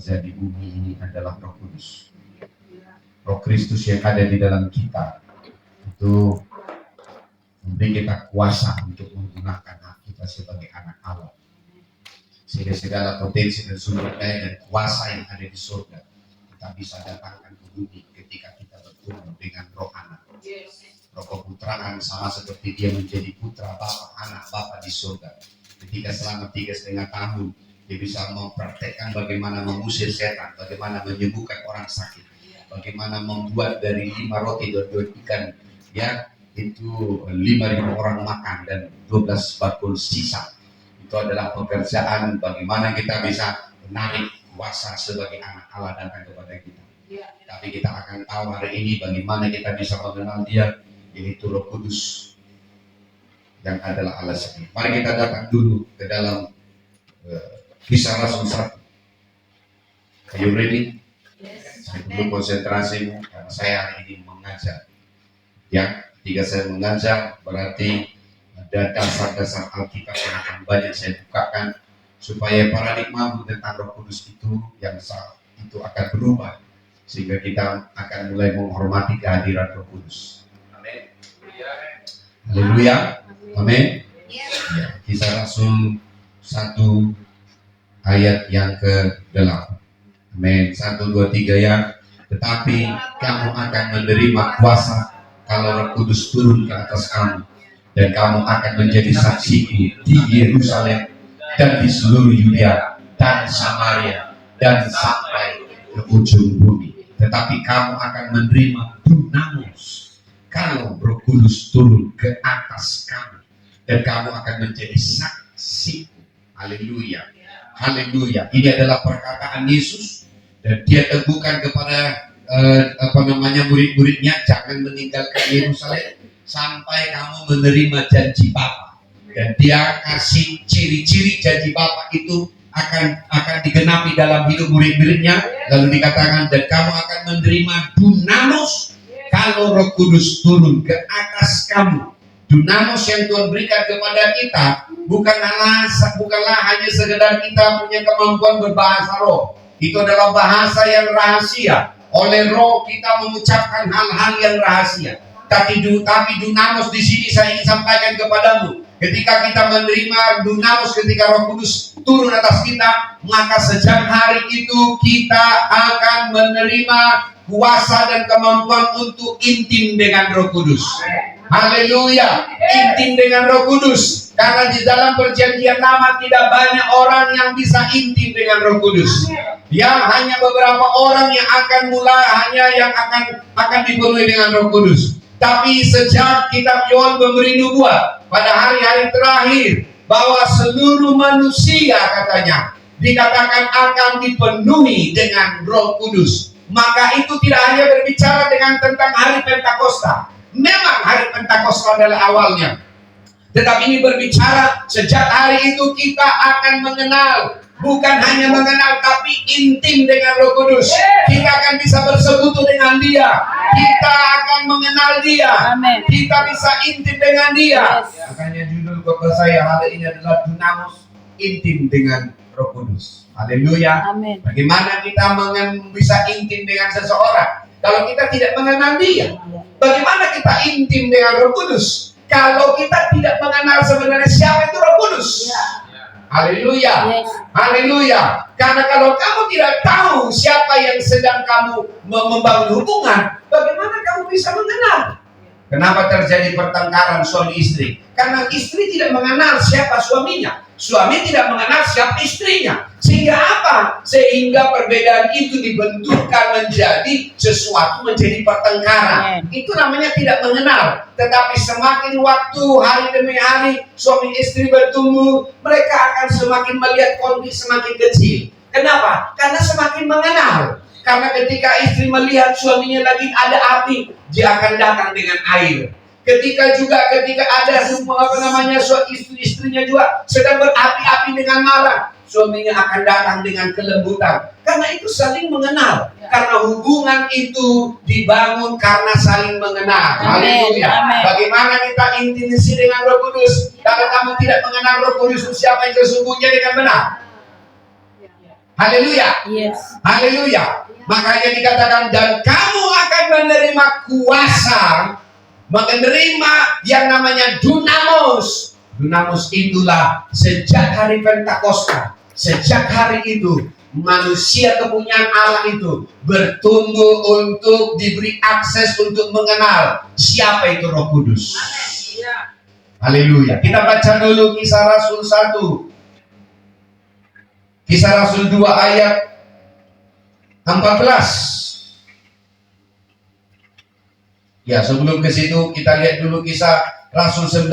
bekerja di bumi ini adalah Roh Kudus. Roh Kristus yang ada di dalam kita itu memberi kita kuasa untuk menggunakan hak kita sebagai anak Allah, sehingga segala potensi dan sumber daya dan kuasa yang ada di surga kita bisa datangkan ke bumi ketika kita bertemu dengan Roh Anak. Roh keputraan sama seperti dia menjadi putra Bapa, anak Bapa di surga. Ketika selama 3,5 tahun dia bisa mempraktekkan bagaimana mengusir setan, bagaimana menyembuhkan orang sakit, bagaimana membuat dari 5 roti dan 2 ikan, ya, itu 5.000 orang makan dan 12 bakul sisa. Itu adalah pekerjaan bagaimana kita bisa menarik kuasa sebagai anak Allah datang kepada kita. Tapi kita akan tahu hari ini bagaimana kita bisa mengenal Dia, yaitu Roh Kudus yang adalah Allah sendiri. Mari kita datang dulu ke dalam Kisah Rasul 1. Are you ready? Saya perlu konsentrasi karena saya hari ini mengajar. Ya, ketika saya mengajar berarti ada dasar-dasar Alkitab yang akan banyak saya bukakan supaya paradigma tentang Roh Kudus itu yang itu akan berubah sehingga kita akan mulai menghormati kehadiran Roh Kudus. Amin. Haleluya. Amin. Ya, Kisah Rasul 1 ayat yang ke-8. Amin. 1, 2, 3 ya. Tetapi kamu akan menerima kuasa kalau Roh Kudus turun ke atas kamu, dan kamu akan menjadi saksiku di Yerusalem dan di seluruh Yudea dan Samaria dan sampai ke ujung bumi. Tetapi kamu akan menerima dunamis kalau Roh Kudus turun ke atas kamu, dan kamu akan menjadi saksiku. Haleluya. Haleluya. Ini adalah perkataan Yesus dan dia teguhkan kepada murid-muridnya, jangan meninggalkan Yerusalem sampai kamu menerima janji Bapa. Dan dia kasih ciri-ciri janji Bapa itu akan digenapi dalam hidup murid-muridnya. Lalu dikatakan, dan kamu akan menerima dunamis kalau Roh Kudus turun ke atas kamu. Dunamis yang Tuhan berikan kepada kita bukanlah hanya sekedar kita punya kemampuan berbahasa roh. Itu adalah bahasa yang rahasia. Oleh Roh kita mengucapkan hal-hal yang rahasia. Tapi dunamis di sini saya ingin sampaikan kepadamu. Ketika kita menerima dunamis, ketika Roh Kudus turun atas kita, maka sejak hari itu kita akan menerima kuasa dan kemampuan untuk intim dengan Roh Kudus. Haleluya, intim dengan Roh Kudus. Karena di dalam perjanjian lama tidak banyak orang yang bisa intim dengan Roh Kudus. Yang hanya beberapa orang yang akan akan dipenuhi dengan Roh Kudus. Tapi sejak kitab Yoel memberi nubuat pada hari-hari terakhir bahwa seluruh manusia katanya dikatakan akan dipenuhi dengan Roh Kudus. Maka itu tidak hanya berbicara tentang hari Pentakosta. Memang hari Pentakosta adalah awalnya. Tetapi ini berbicara sejak hari itu kita akan mengenal. Bukan hanya mengenal, tapi intim dengan Roh Kudus. Kita akan bisa bersekutu dengan Dia. Kita akan mengenal Dia. Amen. Kita bisa intim dengan Dia. Makanya judul khotbah saya hari ini adalah dunamis, intim dengan Roh Kudus. Haleluya. Bagaimana kita bisa intim dengan seseorang kalau kita tidak mengenal Dia? Bagaimana kita intim dengan Roh Kudus kalau kita tidak mengenal sebenarnya siapa itu Roh Kudus? Haleluya. Haleluya. Karena kalau kamu tidak tahu siapa yang sedang kamu membangun hubungan, bagaimana kamu bisa mengenal? Kenapa terjadi pertengkaran suami istri? Karena istri tidak mengenal siapa suaminya. Suami tidak mengenal siapa istrinya. Sehingga apa? Sehingga perbedaan itu dibenturkan menjadi pertengkaran. Itu namanya tidak mengenal. Tetapi semakin waktu, hari demi hari, suami istri bertumbuh, mereka akan semakin melihat konflik semakin kecil. Kenapa? Karena semakin mengenal. Karena ketika istri melihat suaminya lagi ada api, dia akan datang dengan air. Ketika ada istri-istrinya juga sedang berapi-api dengan marah, suaminya akan datang dengan kelembutan. Karena itu saling mengenal. Karena hubungan itu dibangun karena saling mengenal. Haleluya. Bagaimana kita intimasi dengan Roh Kudus? Kalau kamu tidak mengenal Roh Kudus, siapa yang sesungguhnya dengan benar? Haleluya. Yes. Haleluya. Makanya dikatakan dan kamu akan menerima kuasa, menerima yang namanya dunamos. Dunamos itulah sejak hari Pentakosta, sejak hari itu manusia kepunyaan Allah itu bertumbuh untuk diberi akses untuk mengenal siapa itu Roh Kudus. Haleluya. Kita baca dulu Kisah Rasul 1. Kisah Rasul 2 ayat 14. Ya, sebelum ke situ kita lihat dulu Kisah Rasul 19.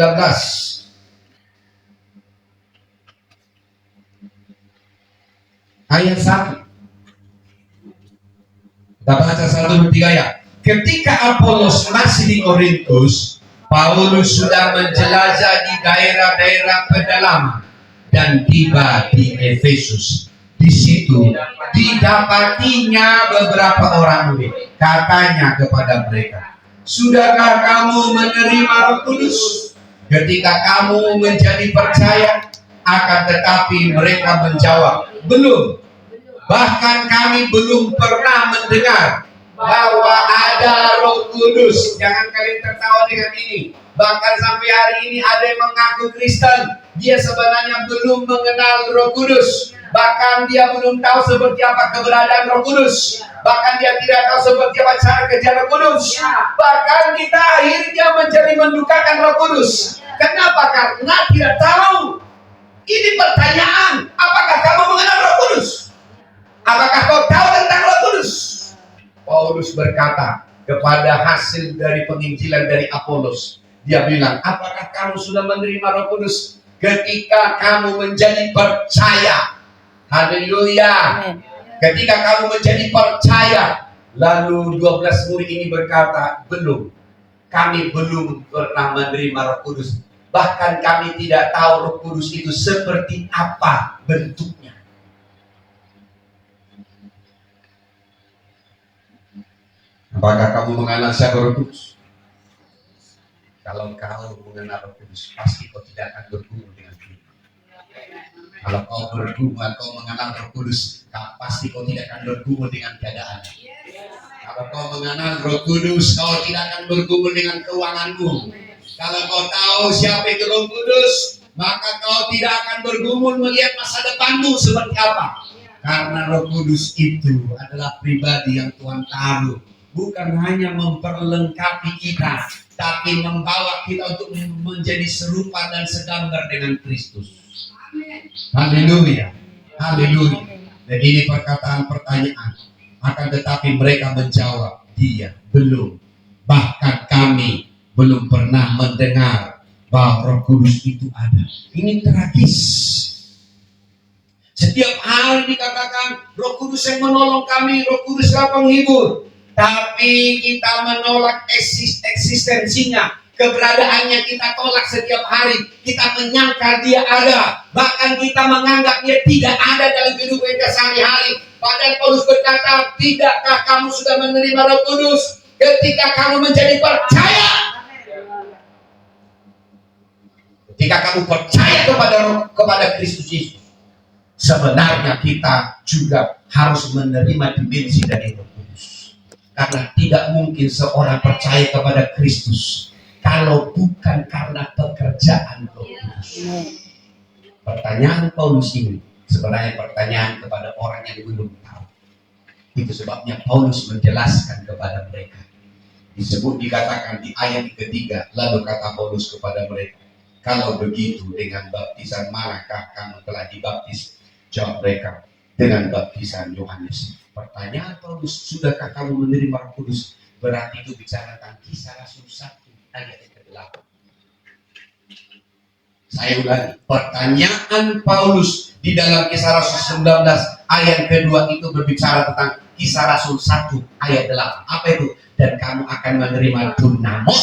Ayat 1. Kita baca 1-3 ya. Ketika Apolos masih di Korintus, Paulus sudah menjelajah di daerah-daerah pedalaman dan tiba di Efesus. Di situ didapatinya beberapa orang murid. Katanya kepada mereka, sudahkah kamu menerima Roh Kudus ketika kamu menjadi percaya? Akan tetapi mereka menjawab, belum. Bahkan kami belum pernah mendengar bahwa ada Roh Kudus. Jangan kalian tertawa dengan ini. Bahkan sampai hari ini ada yang mengaku Kristen, dia sebenarnya belum mengenal Roh Kudus. Bahkan dia belum tahu seperti apa keberadaan Roh Kudus. Bahkan dia tidak tahu seperti apa cara kerja Roh Kudus. Bahkan kita akhirnya menjadi mendukakan Roh Kudus. Kenapa? Karena tidak tahu. Ini pertanyaan, apakah kamu mengenal Roh Kudus? Apakah kau tahu tentang Roh Kudus? Paulus berkata kepada hasil dari penginjilan dari Apolos. Dia bilang, apakah kamu sudah menerima Roh Kudus ketika kamu menjadi percaya? Haleluya. Ketika kamu menjadi percaya. Lalu 12 murid ini berkata, belum. Kami belum pernah menerima Roh Kudus. Bahkan kami tidak tahu Roh Kudus itu seperti apa bentuknya. Apakah kamu mengenal siapa Roh Kudus? Kalau kau mengenal Roh Kudus, pasti kau tidak akan bergumul dengan dia. Kalau kau bergumul, kau mengenal Roh Kudus, pasti kau tidak akan bergumul dengan keadaan. Kalau kau mengenal Roh Kudus, kau tidak akan bergumul dengan keuanganmu. Kalau kau tahu siapa itu Roh Kudus, maka kau tidak akan bergumul melihat masa depanmu seperti apa. Karena Roh Kudus itu adalah pribadi yang Tuhan taruh. Bukan hanya memperlengkapi kita, tapi membawa kita untuk menjadi serupa dan segambar dengan Kristus. Haleluya. Haleluya. Dan ini perkataan-pertanyaan. Akan tetapi mereka menjawab, dia belum. Bahkan kami belum pernah mendengar bahwa Roh Kudus itu ada. Ini tragis. Setiap hari dikatakan Roh Kudus yang menolong kami, Roh Kudus yang penghibur. Tapi kita menolak eksistensinya, keberadaannya kita tolak setiap hari. Kita menyangka dia ada, bahkan kita menganggap dia tidak ada dalam kehidupan kita sehari-hari. Padahal Paulus berkata, tidakkah kamu sudah menerima Roh Kudus ketika kamu menjadi percaya? Ketika kamu percaya kepada Kristus Yesus, sebenarnya kita juga harus menerima dimensi dari Roh Kudus. Karena tidak mungkin seorang percaya kepada Kristus kalau bukan karena pekerjaan Roh Kudus. Pertanyaan Paulus ini sebenarnya pertanyaan kepada orang yang belum tahu. Itu sebabnya Paulus menjelaskan kepada mereka. Dikatakan di ayat ketiga, lalu kata Paulus kepada mereka, kalau begitu dengan baptisan manakah kamu telah dibaptis? Jawab mereka, dengan baptisan Yohanes. Pertanyaan Paulus, sudahkah kamu menerima Roh Kudus? Berarti itu bicara tentang Kisah Rasul 1 ayat ke-8. Saya ulangi, pertanyaan Paulus di dalam Kisah Rasul 19 ayat kedua itu berbicara tentang Kisah Rasul 1 ayat 8. Apa itu? Dan kamu akan menerima dunamos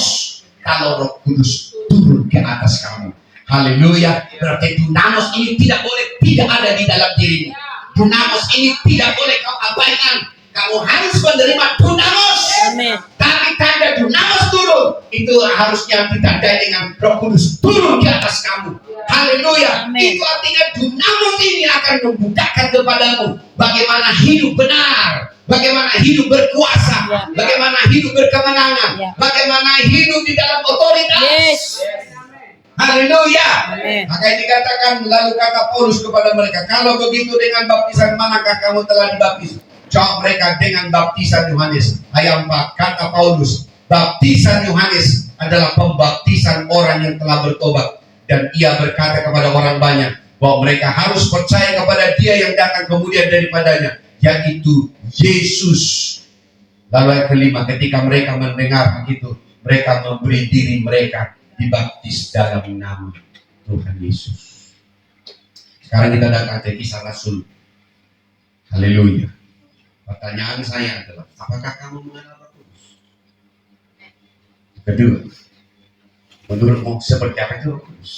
kalau Roh Kudus turun ke atas kamu. Haleluya. Berarti dunamos ini tidak boleh tidak ada di dalam dirimu. Dunamos ini tidak boleh kau abaikan. Kamu harus menerima dunamos. Amin. Tapi tanda dunamos turun itu harusnya ditandai dengan Roh Kudus turun di atas kamu. Haleluya. Itu artinya dunamis ini akan membukakan kepadamu bagaimana hidup benar, bagaimana hidup berkuasa, bagaimana hidup berkemenangan, bagaimana hidup di dalam otoritas. Haleluya. Maka dikatakan, lalu kata Paulus kepada mereka, kalau begitu dengan baptisan manakah kamu telah dibaptis? Jawab mereka, dengan baptisan Yohanes. Ayat 4 kata Paulus, baptisan Yohanes adalah pembaptisan orang yang telah bertobat. Dan ia berkata kepada orang banyak bahwa mereka harus percaya kepada Dia yang datang kemudian daripadanya, yaitu Yesus. Lalu yang kelima, ketika mereka mendengar itu, mereka memberi diri mereka dibaptis dalam nama Tuhan Yesus. Sekarang kita datang ke Kisah Rasul. Haleluya. Pertanyaan saya adalah, apakah kamu mengenal Roh Kudus? Kedua, menurutmu seperti apa itu Roh Kudus?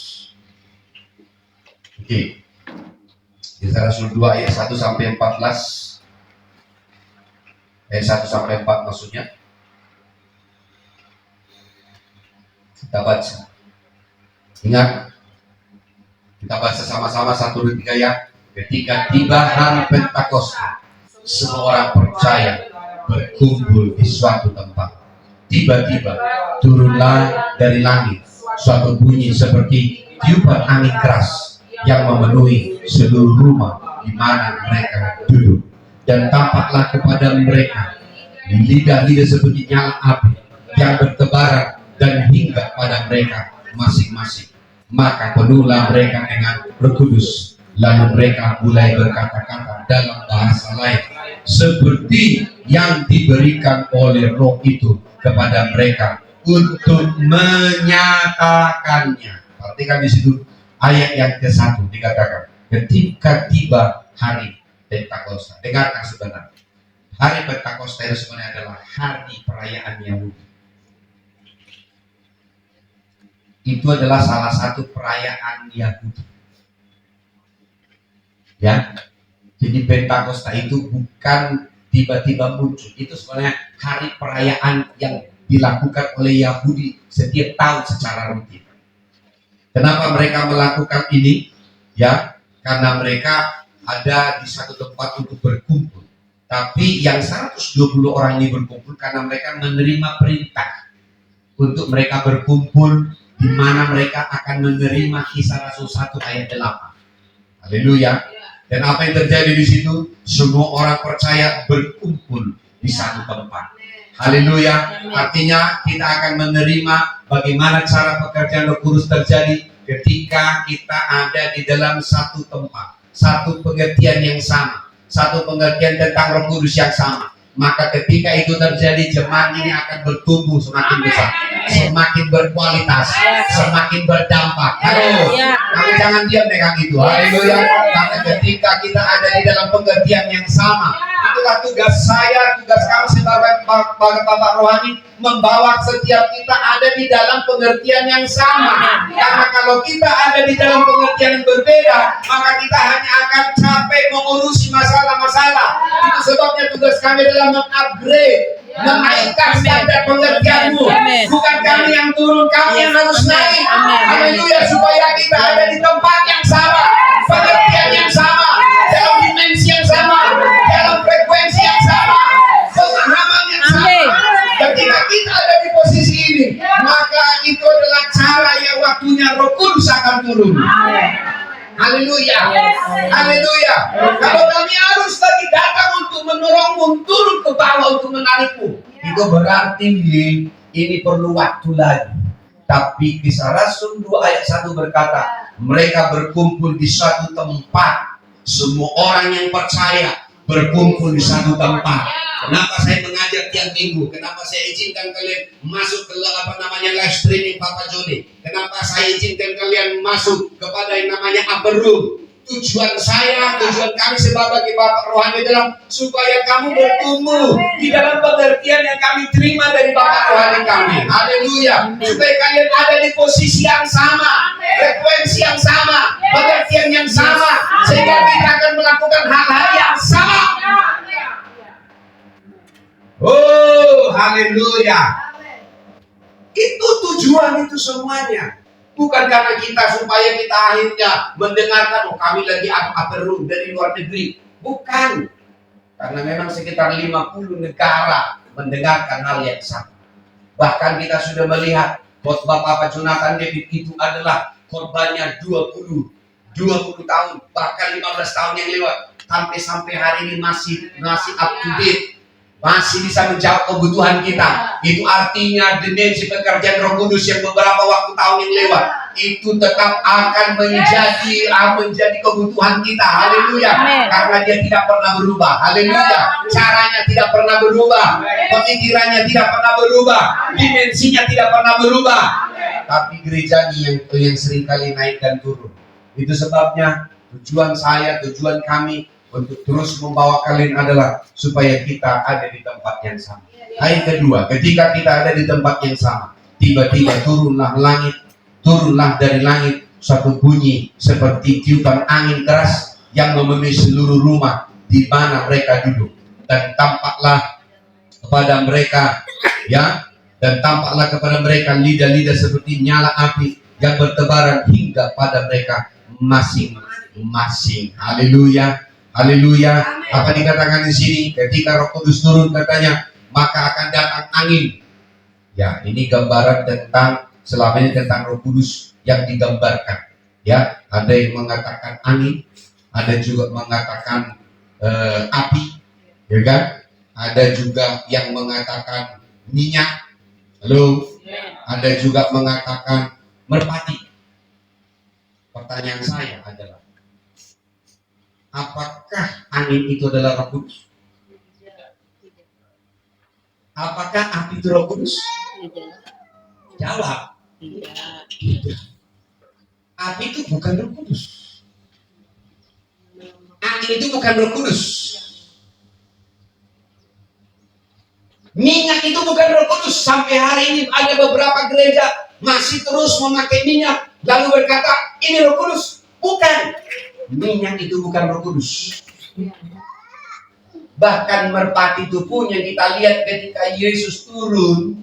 Oke. Kisah Rasul 2 ayat 1 sampai 14. Ayat 1 sampai 4 maksudnya. Kita baca. Ingat, kita baca sama-sama 1, 2, 3 ya. Ketika tiba hari Pentakosta, semua orang percaya berkumpul di suatu tempat. Tiba-tiba turunlah dari langit suatu bunyi seperti tiupan angin keras yang memenuhi seluruh rumah di mana mereka duduk. Dan tampaklah kepada mereka lidah-lidah seperti nyala api yang bertebaran dan hingga pada mereka masing-masing. Maka penuhlah mereka dengan Roh Kudus. Lalu mereka mulai berkata-kata dalam bahasa lain seperti yang diberikan oleh Roh itu kepada mereka untuk menyatakannya. Perhatikan di situ ayat yang ke-1 dikatakan, ketika tiba hari Pentakosta. Dengarkan saudara, hari Pentakosta itu sebenarnya adalah hari perayaan Yahudi. Itu adalah salah satu perayaan Yahudi. Ya, jadi Pentakosta itu bukan tiba-tiba muncul. Itu sebenarnya hari perayaan yang dilakukan oleh Yahudi setiap tahun secara rutin. Kenapa mereka melakukan ini? Ya, karena mereka ada di satu tempat untuk berkumpul. Tapi yang 120 orang ini berkumpul karena mereka menerima perintah untuk mereka berkumpul di mana mereka akan menerima Kisah Rasul 1 ayat 8. Haleluya. Dan apa yang terjadi di situ? Semua orang percaya berkumpul di satu tempat. Haleluya. Artinya kita akan menerima bagaimana cara pekerjaan Roh Kudus terjadi ketika kita ada di dalam satu tempat, satu pengertian yang sama, satu pengertian tentang Roh Kudus yang sama. Maka ketika itu terjadi, jemaat ini akan bertumbuh semakin besar, semakin berkualitas, semakin berdampak. Halo, kamu jangan diam dengan itu. Haleluya. Karena ketika kita ada di dalam pengertian yang sama, itulah tugas saya, tugas kamu sebagai bapak rohani, membawa setiap kita ada di dalam pengertian yang sama. Karena kalau kita ada di dalam pengertian yang berbeda, maka kita hanya akan capek mengurusi masalah-masalah. Itu sebabnya tugas kami adalah mengupgrade, menaikkan standar pengertianmu. Bukan kami yang turun, kami yang harus naik. Haleluya, supaya kita ada di tempat yang sama, pengertian yang sama, dalam dimensi yang sama, dalam frekuensi yang sama, pemahaman yang sama. Ketika kita ada di posisi ini, maka itu adalah cara yang waktunya Roh Kudus akan turun. Haleluya. Haleluya. Kalau kami harus lagi datang untuk mendorongmu turun ke bawah untuk menarikmu, itu berarti ini perlu waktu lagi. Tapi Kisah Rasul 2 ayat 1 berkata, mereka berkumpul di satu tempat. Semua orang yang percaya berkumpul di satu tempat. Kenapa saya mengajar tiap minggu? Kenapa saya izinkan kalian masuk ke live streaming Papa Joni? Kenapa saya izinkan kalian masuk kepada yang namanya upper room? Tujuan saya, tujuan kami sebagai Bapak Rohani adalah supaya kamu bertumbuh di dalam pengertian yang kami terima dari Bapak Rohani kami. Haleluya. Supaya kalian ada di posisi yang sama, frekuensi yang sama, pengertian yang sama, sehingga kita akan melakukan hal-hal yang sama. Oh, haleluya. Itu tujuan itu semuanya. Bukan karena supaya kita akhirnya mendengarkan, oh kami lagi perlu dari luar negeri. Bukan. Karena memang sekitar 50 negara mendengarkan hal yang sama. Bahkan kita sudah melihat khotbah Bapak Jonathan David itu adalah khotbahnya 20 tahun, bahkan 15 tahun yang lewat. Sampai hari ini masih up to date. Masih bisa menjawab kebutuhan kita. Itu artinya dimensi pekerjaan Roh Kudus yang beberapa waktu tahun yang lewat itu tetap akan menjadi kebutuhan kita. Haleluya. Karena dia tidak pernah berubah. Haleluya. Caranya tidak pernah berubah. Pemikirannya tidak pernah berubah. Dimensinya tidak pernah berubah. Tapi gerejanya yang sering kali naik dan turun. Itu sebabnya tujuan kami untuk terus membawa kalian adalah supaya kita ada di tempat yang sama. Yang kedua, ketika kita ada di tempat yang sama, tiba-tiba turunlah dari langit suatu bunyi seperti tiupan angin keras yang memenuhi seluruh rumah di mana mereka duduk. Dan tampaklah kepada mereka lidah-lidah seperti nyala api yang bertebaran hingga pada mereka masing-masing. Haleluya. Haleluya. Apa dikatakan di sini? Ketika Roh Kudus turun katanya, maka akan datang angin. Ya, ini gambaran selama ini tentang Roh Kudus yang digambarkan. Ya, ada yang mengatakan angin, ada juga mengatakan api, ya kan? Ada juga yang mengatakan minyak. Halo. Ada juga mengatakan merpati. Pertanyaan saya adalah, apakah angin itu adalah Roh Kudus? Apakah api itu Roh Kudus? Jawab. Tidak. Api itu bukan Roh Kudus. Angin itu bukan Roh Kudus. Minyak itu bukan Roh Kudus. Sampai hari ini ada beberapa gereja masih terus memakai minyak, lalu berkata ini Roh Kudus. Bukan. Minyak itu bukan Roh Kudus. Bahkan merpati itu pun yang kita lihat ketika Yesus turun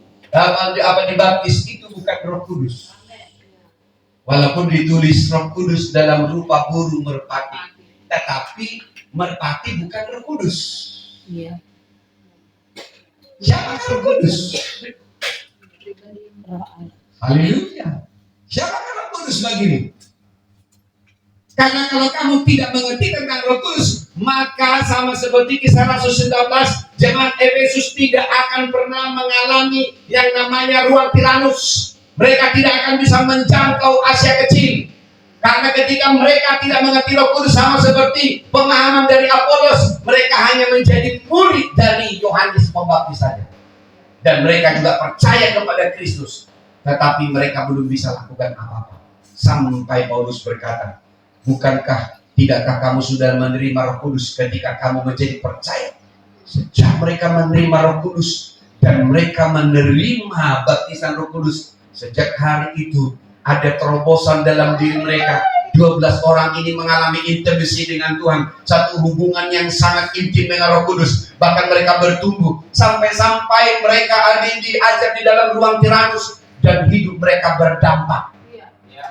dibaptis itu bukan Roh Kudus. Walaupun ditulis Roh Kudus dalam rupa burung merpati, tetapi merpati bukan Roh Kudus. Iya. Siapa Roh Kudus? Haleluya. Siapa Roh Kudus bagimu? Karena kalau kamu tidak mengerti tentang Roh Kudus, maka sama seperti Kisah Rasul 19, jemaat Efesus tidak akan pernah mengalami yang namanya ruang Tiranus. Mereka tidak akan bisa menjangkau Asia Kecil. Karena ketika mereka tidak mengerti Roh Kudus, sama seperti pemahaman dari Apolos, mereka hanya menjadi murid dari Yohanes Pembaptis saja. Dan mereka juga percaya kepada Kristus, tetapi mereka belum bisa lakukan apa-apa. Sampai Paulus berkata, tidakkah kamu sudah menerima Roh Kudus ketika kamu menjadi percaya? Sejak mereka menerima Roh Kudus dan mereka menerima baptisan Roh Kudus, sejak hari itu ada terobosan dalam diri mereka. 12 orang ini mengalami intimasi dengan Tuhan, satu hubungan yang sangat intim dengan Roh Kudus. Bahkan mereka bertumbuh sampai mereka diajar di dalam ruang Tiranus dan hidup mereka berdampak.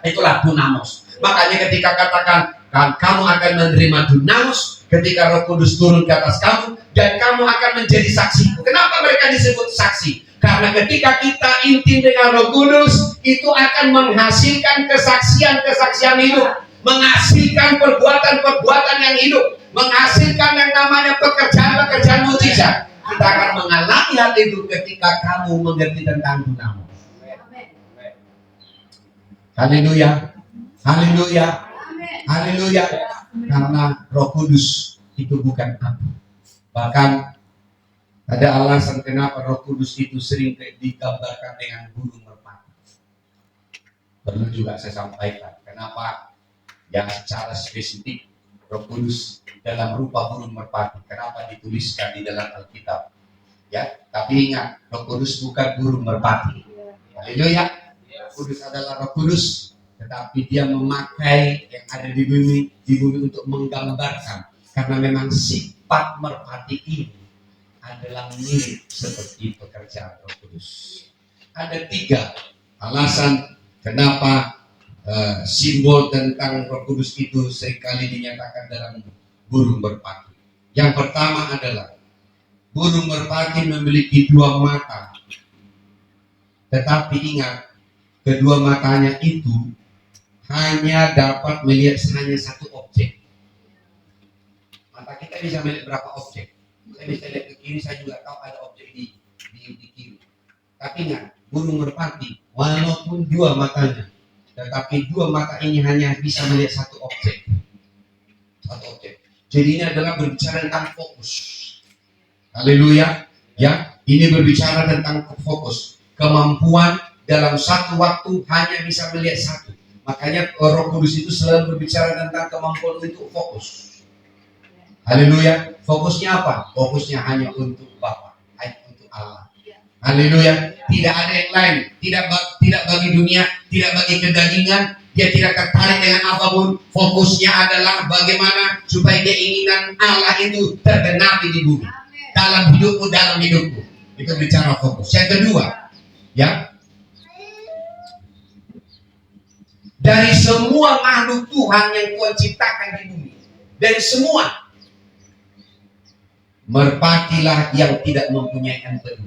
Itulah Dunamos. Makanya ketika katakan kamu akan menerima Dunamos ketika Roh Kudus turun ke atas kamu dan kamu akan menjadi saksi. Kenapa mereka disebut saksi? Karena ketika kita intim dengan Roh Kudus, itu akan menghasilkan kesaksian hidup, menghasilkan perbuatan yang hidup, menghasilkan yang namanya pekerjaan mujizat. Kita akan mengalami hal itu ketika kamu mengerti tentang Dunamos. Haleluya. Haleluya. Haleluya. Karena Roh Kudus itu bukan api. Bahkan ada alasan kenapa Roh Kudus itu sering digambarkan dengan burung merpati. Perlu juga saya sampaikan kenapa yang secara spesifik Roh Kudus dalam rupa burung merpati. Kenapa dituliskan di dalam Alkitab? Ya, tapi ingat, Roh Kudus bukan burung merpati. Haleluya. Roh Kudus adalah Roh Kudus, tetapi dia memakai yang ada di bumi untuk menggambarkan, karena memang sifat merpati ini adalah mirip seperti pekerjaan Roh Kudus. Ada 3 alasan kenapa simbol tentang Roh Kudus itu seringkali dinyatakan dalam burung merpati. Yang pertama adalah burung merpati memiliki 2 mata. Tetapi ingat, kedua matanya itu hanya dapat melihat hanya satu objek. Mata kita bisa melihat berapa objek. Saya bisa lihat ke kiri, saya juga tahu ada objek di kiri. Tapi ingat, burung merpati walaupun 2 matanya, tetapi 2 mata ini hanya bisa melihat satu objek. Jadi ini adalah berbicara tentang fokus. Haleluya. Ya, ini berbicara tentang fokus. Kemampuan dalam satu waktu hanya bisa melihat satu. Makanya Roh Kudus itu selalu berbicara tentang kemampuan untuk fokus. Haleluya. Fokusnya apa? Fokusnya hanya untuk Bapa, hanya untuk Allah. Haleluya. Tidak ada yang lain. Tidak bagi dunia, tidak bagi kedagingan. Dia tidak tertarik dengan apapun. Fokusnya adalah bagaimana supaya keinginan Allah itu tergenapi di bumi. Dalam hidupku. Itu bicara fokus. Yang kedua, ya, dari semua makhluk Tuhan yang Tuhan ciptakan di bumi, dari semua, merpatilah yang tidak mempunyai empedu.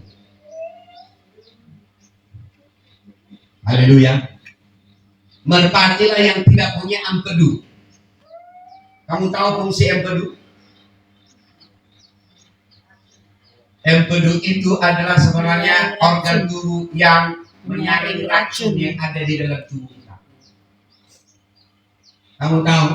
Haleluya. Merpatilah yang tidak punya empedu. Kamu tahu fungsi empedu? Empedu itu adalah sebenarnya organ tubuh yang menyaring racun yang ada di dalam tubuh kita. Kamu tahu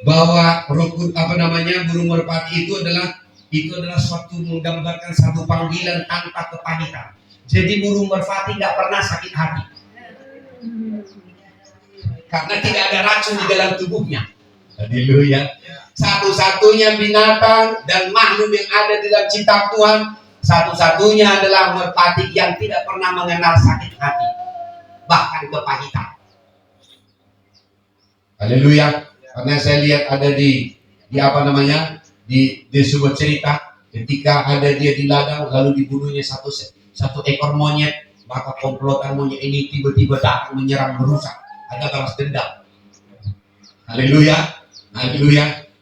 bahwa burung merpati itu adalah suatu menggambarkan satu panggilan tanpa kepahitan. Jadi burung merpati tidak pernah sakit hati karena tidak ada racun di dalam tubuhnya. Haleluya. Satu-satunya binatang dan makhluk yang ada di dalam ciptaan Tuhan, satu-satunya adalah merpati yang tidak pernah mengenal sakit hati, bahkan kepahitan. Haleluya. Karena saya lihat ada di sebuah cerita, ketika ada dia di ladang lalu dibunuhnya satu ekor monyet, maka komplotan monyet ini tiba-tiba datang menyerang, merusak, ada balas dendam. Haleluya.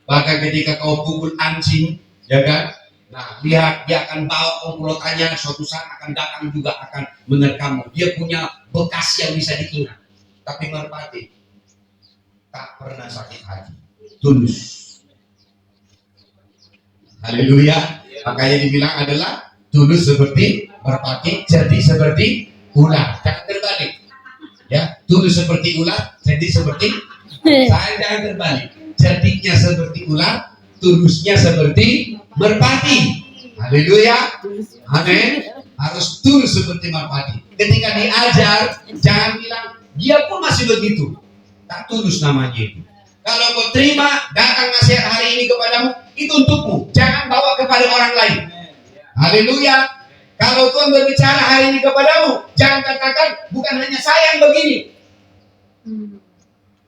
Bahkan ketika kau pukul anjing, ya kan? Nah, lihat, dia akan bawa komplotannya, suatu saat akan datang juga akan menerkammu. Dia punya bekas yang bisa diingat. Tapi merpati tak pernah sakit hati, tulus. Haleluya. Makanya dibilang adalah tulus seperti merpati, jadi seperti ular. Jangan terbalik. Ya, tulus seperti ular, jadi seperti saya. Jangan terbalik. Jadinya seperti ular, tulusnya seperti merpati. Haleluya. Amin. Harus tulus seperti merpati. Ketika diajar, jangan bilang dia pun masih begitu. Tak tulus namanya itu. Kalau kau terima datang nasihat hari ini kepadamu, itu untukmu. Jangan bawa kepada orang lain. Haleluya. Kalau Tuhan berbicara hari ini kepadamu, jangan katakan bukan hanya saya yang begini.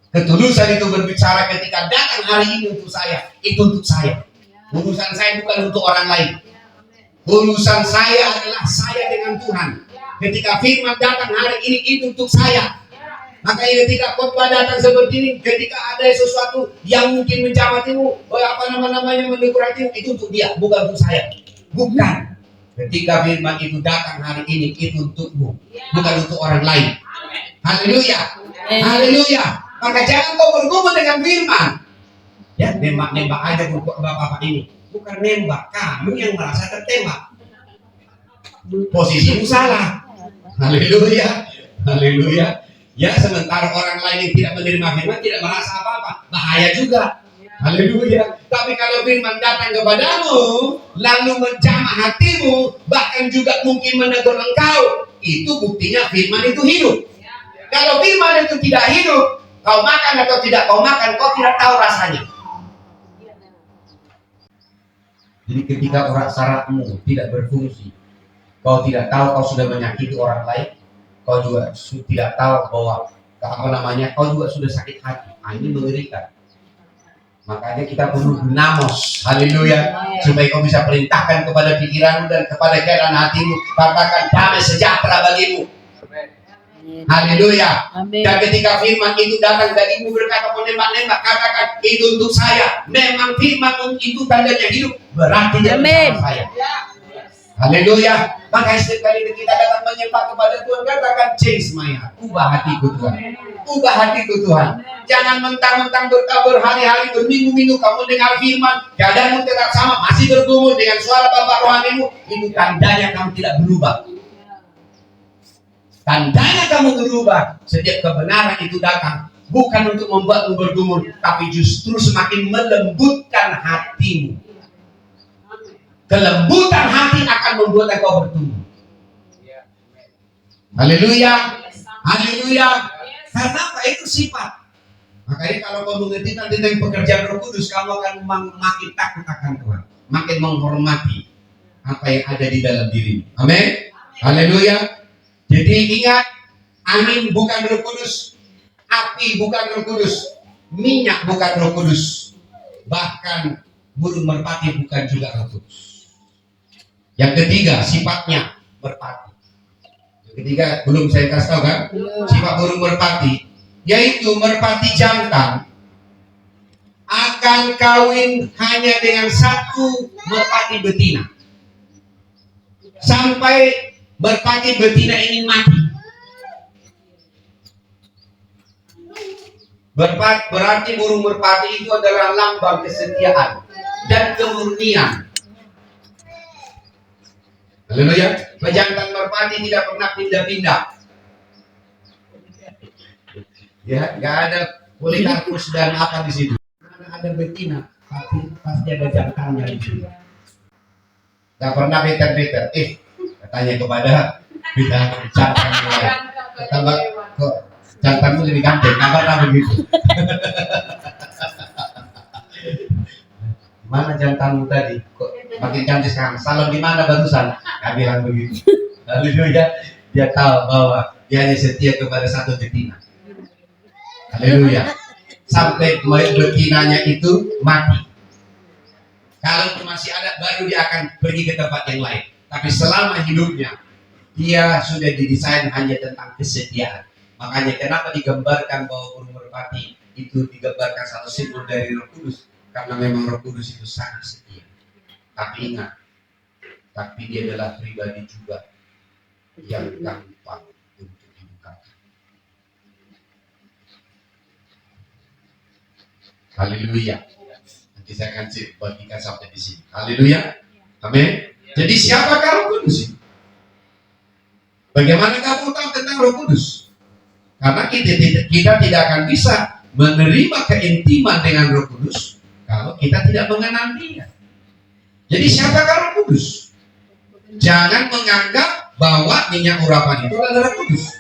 Ketulusan itu berbicara ketika datang hari ini untuk saya, itu untuk saya. Urusan saya bukan untuk orang lain. Urusan saya adalah saya dengan Tuhan. Ketika firman datang hari ini, itu untuk saya. Makanya ketika khotbah datang seperti ini, ketika ada sesuatu yang mungkin menjamatimu, menegur hatimu, itu untuk dia, bukan untuk saya. Bukan. Ketika firman itu datang hari ini, itu untukmu, bukan untuk orang lain. Haleluya. Haleluya. Maka jangan kau bergumul dengan firman. Ya, nembak aja bapak ini. Bukan nembak, kamu yang merasa tertembak. Posisimu salah. Haleluya. Haleluya. Ya, sementara orang lain yang tidak menerima firman tidak merasa apa-apa. Bahaya juga. Haleluya. Tapi kalau firman datang kepadamu, lalu menjamah hatimu, bahkan juga mungkin menegur engkau, itu buktinya firman itu hidup. Kalau firman itu tidak hidup, kau makan atau tidak kau makan, kau tidak tahu rasanya. Jadi ketika urat sarafmu tidak berfungsi, kau tidak tahu kau sudah menyakiti orang lain, kau juga tidak tahu bahwa kau juga sudah sakit hati. Nah, ini mengerikan. Makanya kita perlu dinamos, haleluya, supaya kau bisa perintahkan kepada pikiranmu dan kepada keadaan hatimu, katakan damai sejahtera bagimu. Haleluya. Amin. Dan ketika firman itu datang dan ibu berkata menembak-nembak, katakan itu untuk saya. Memang firman itu tandanya hidup, berarti dia bersama saya. Haleluya. Maka setiap kali kita datang menyembah kepada Tuhan, katakan change my heart. Ubah hatiku Tuhan. Ubah hatiku Tuhan. Jangan mentang-mentang berhari-hari, berminggu-minggu kamu dengar firman, keadaanmu tetap sama, masih bergumul dengan suara bapak rohanimu. Itu tandanya kamu tidak berubah. Tandanya kamu berubah. Setiap kebenaran itu datang bukan untuk membuatmu bergumul, tapi justru semakin melembutkan hatimu. Kelembutan hati akan membuat engkau bertumbuh. Haleluya. Haleluya. Karena apa? Itu sifat. Makanya kalau kau mengerti tentang pekerjaan Roh Kudus, kamu akan makin takut akan Tuhan, makin menghormati apa yang ada di dalam dirimu. Amin. Haleluya. Jadi ingat, angin bukan Roh Kudus, api bukan Roh Kudus, minyak bukan Roh Kudus, bahkan burung merpati bukan juga Roh Kudus. Yang ketiga, sifatnya merpati. Yang ketiga, belum saya kasih tahu kan? Sifat burung merpati, yaitu merpati jantan akan kawin hanya dengan satu merpati betina. Sampai merpati betina ini mati. Berarti burung merpati itu adalah lambang kesetiaan dan kemurnian. Haleluya. Pejantan merpati tidak pernah pindah-pindah. Ya, nggak ada polikarpus dan apa di situ. Karena ada betina, tapi pasti ada jantannya di situ. Nggak pernah beter-beter. Katanya kepada bidang jantanmu lain. Kata kok jantanmu lebih ganteng, nggak pernah begitu. Mana jantanmu tadi? Kok makin cantik sekarang? Salon di mana barusan? Nggak bilang begitu. Haleluya. Dia tahu bahwa dia hanya setia kepada satu betina. Haleluya. Sampai betinanya itu mati. Kalau masih ada, baru dia akan pergi ke tempat yang lain. Tapi selama hidupnya, dia sudah didesain hanya tentang kesetiaan. Makanya kenapa digambarkan bahwa burung merpati itu digambarkan satu simbol dari Roh Kudus? Karena memang Roh Kudus itu sangat setia. Tapi ingat, tapi dia adalah pribadi juga yang gampang untuk dibukakan. Haleluya. Nanti saya akan bagikan sampai di sini. Haleluya. Amin. Jadi siapakah Roh Kudus? Bagaimana kamu tahu tentang Roh Kudus? Karena kita tidak akan bisa menerima keintiman dengan Roh Kudus kalau kita tidak mengenal Dia. Jadi siapakah Roh Kudus? Jangan menganggap bahwa minyak urapan itu adalah Roh Kudus.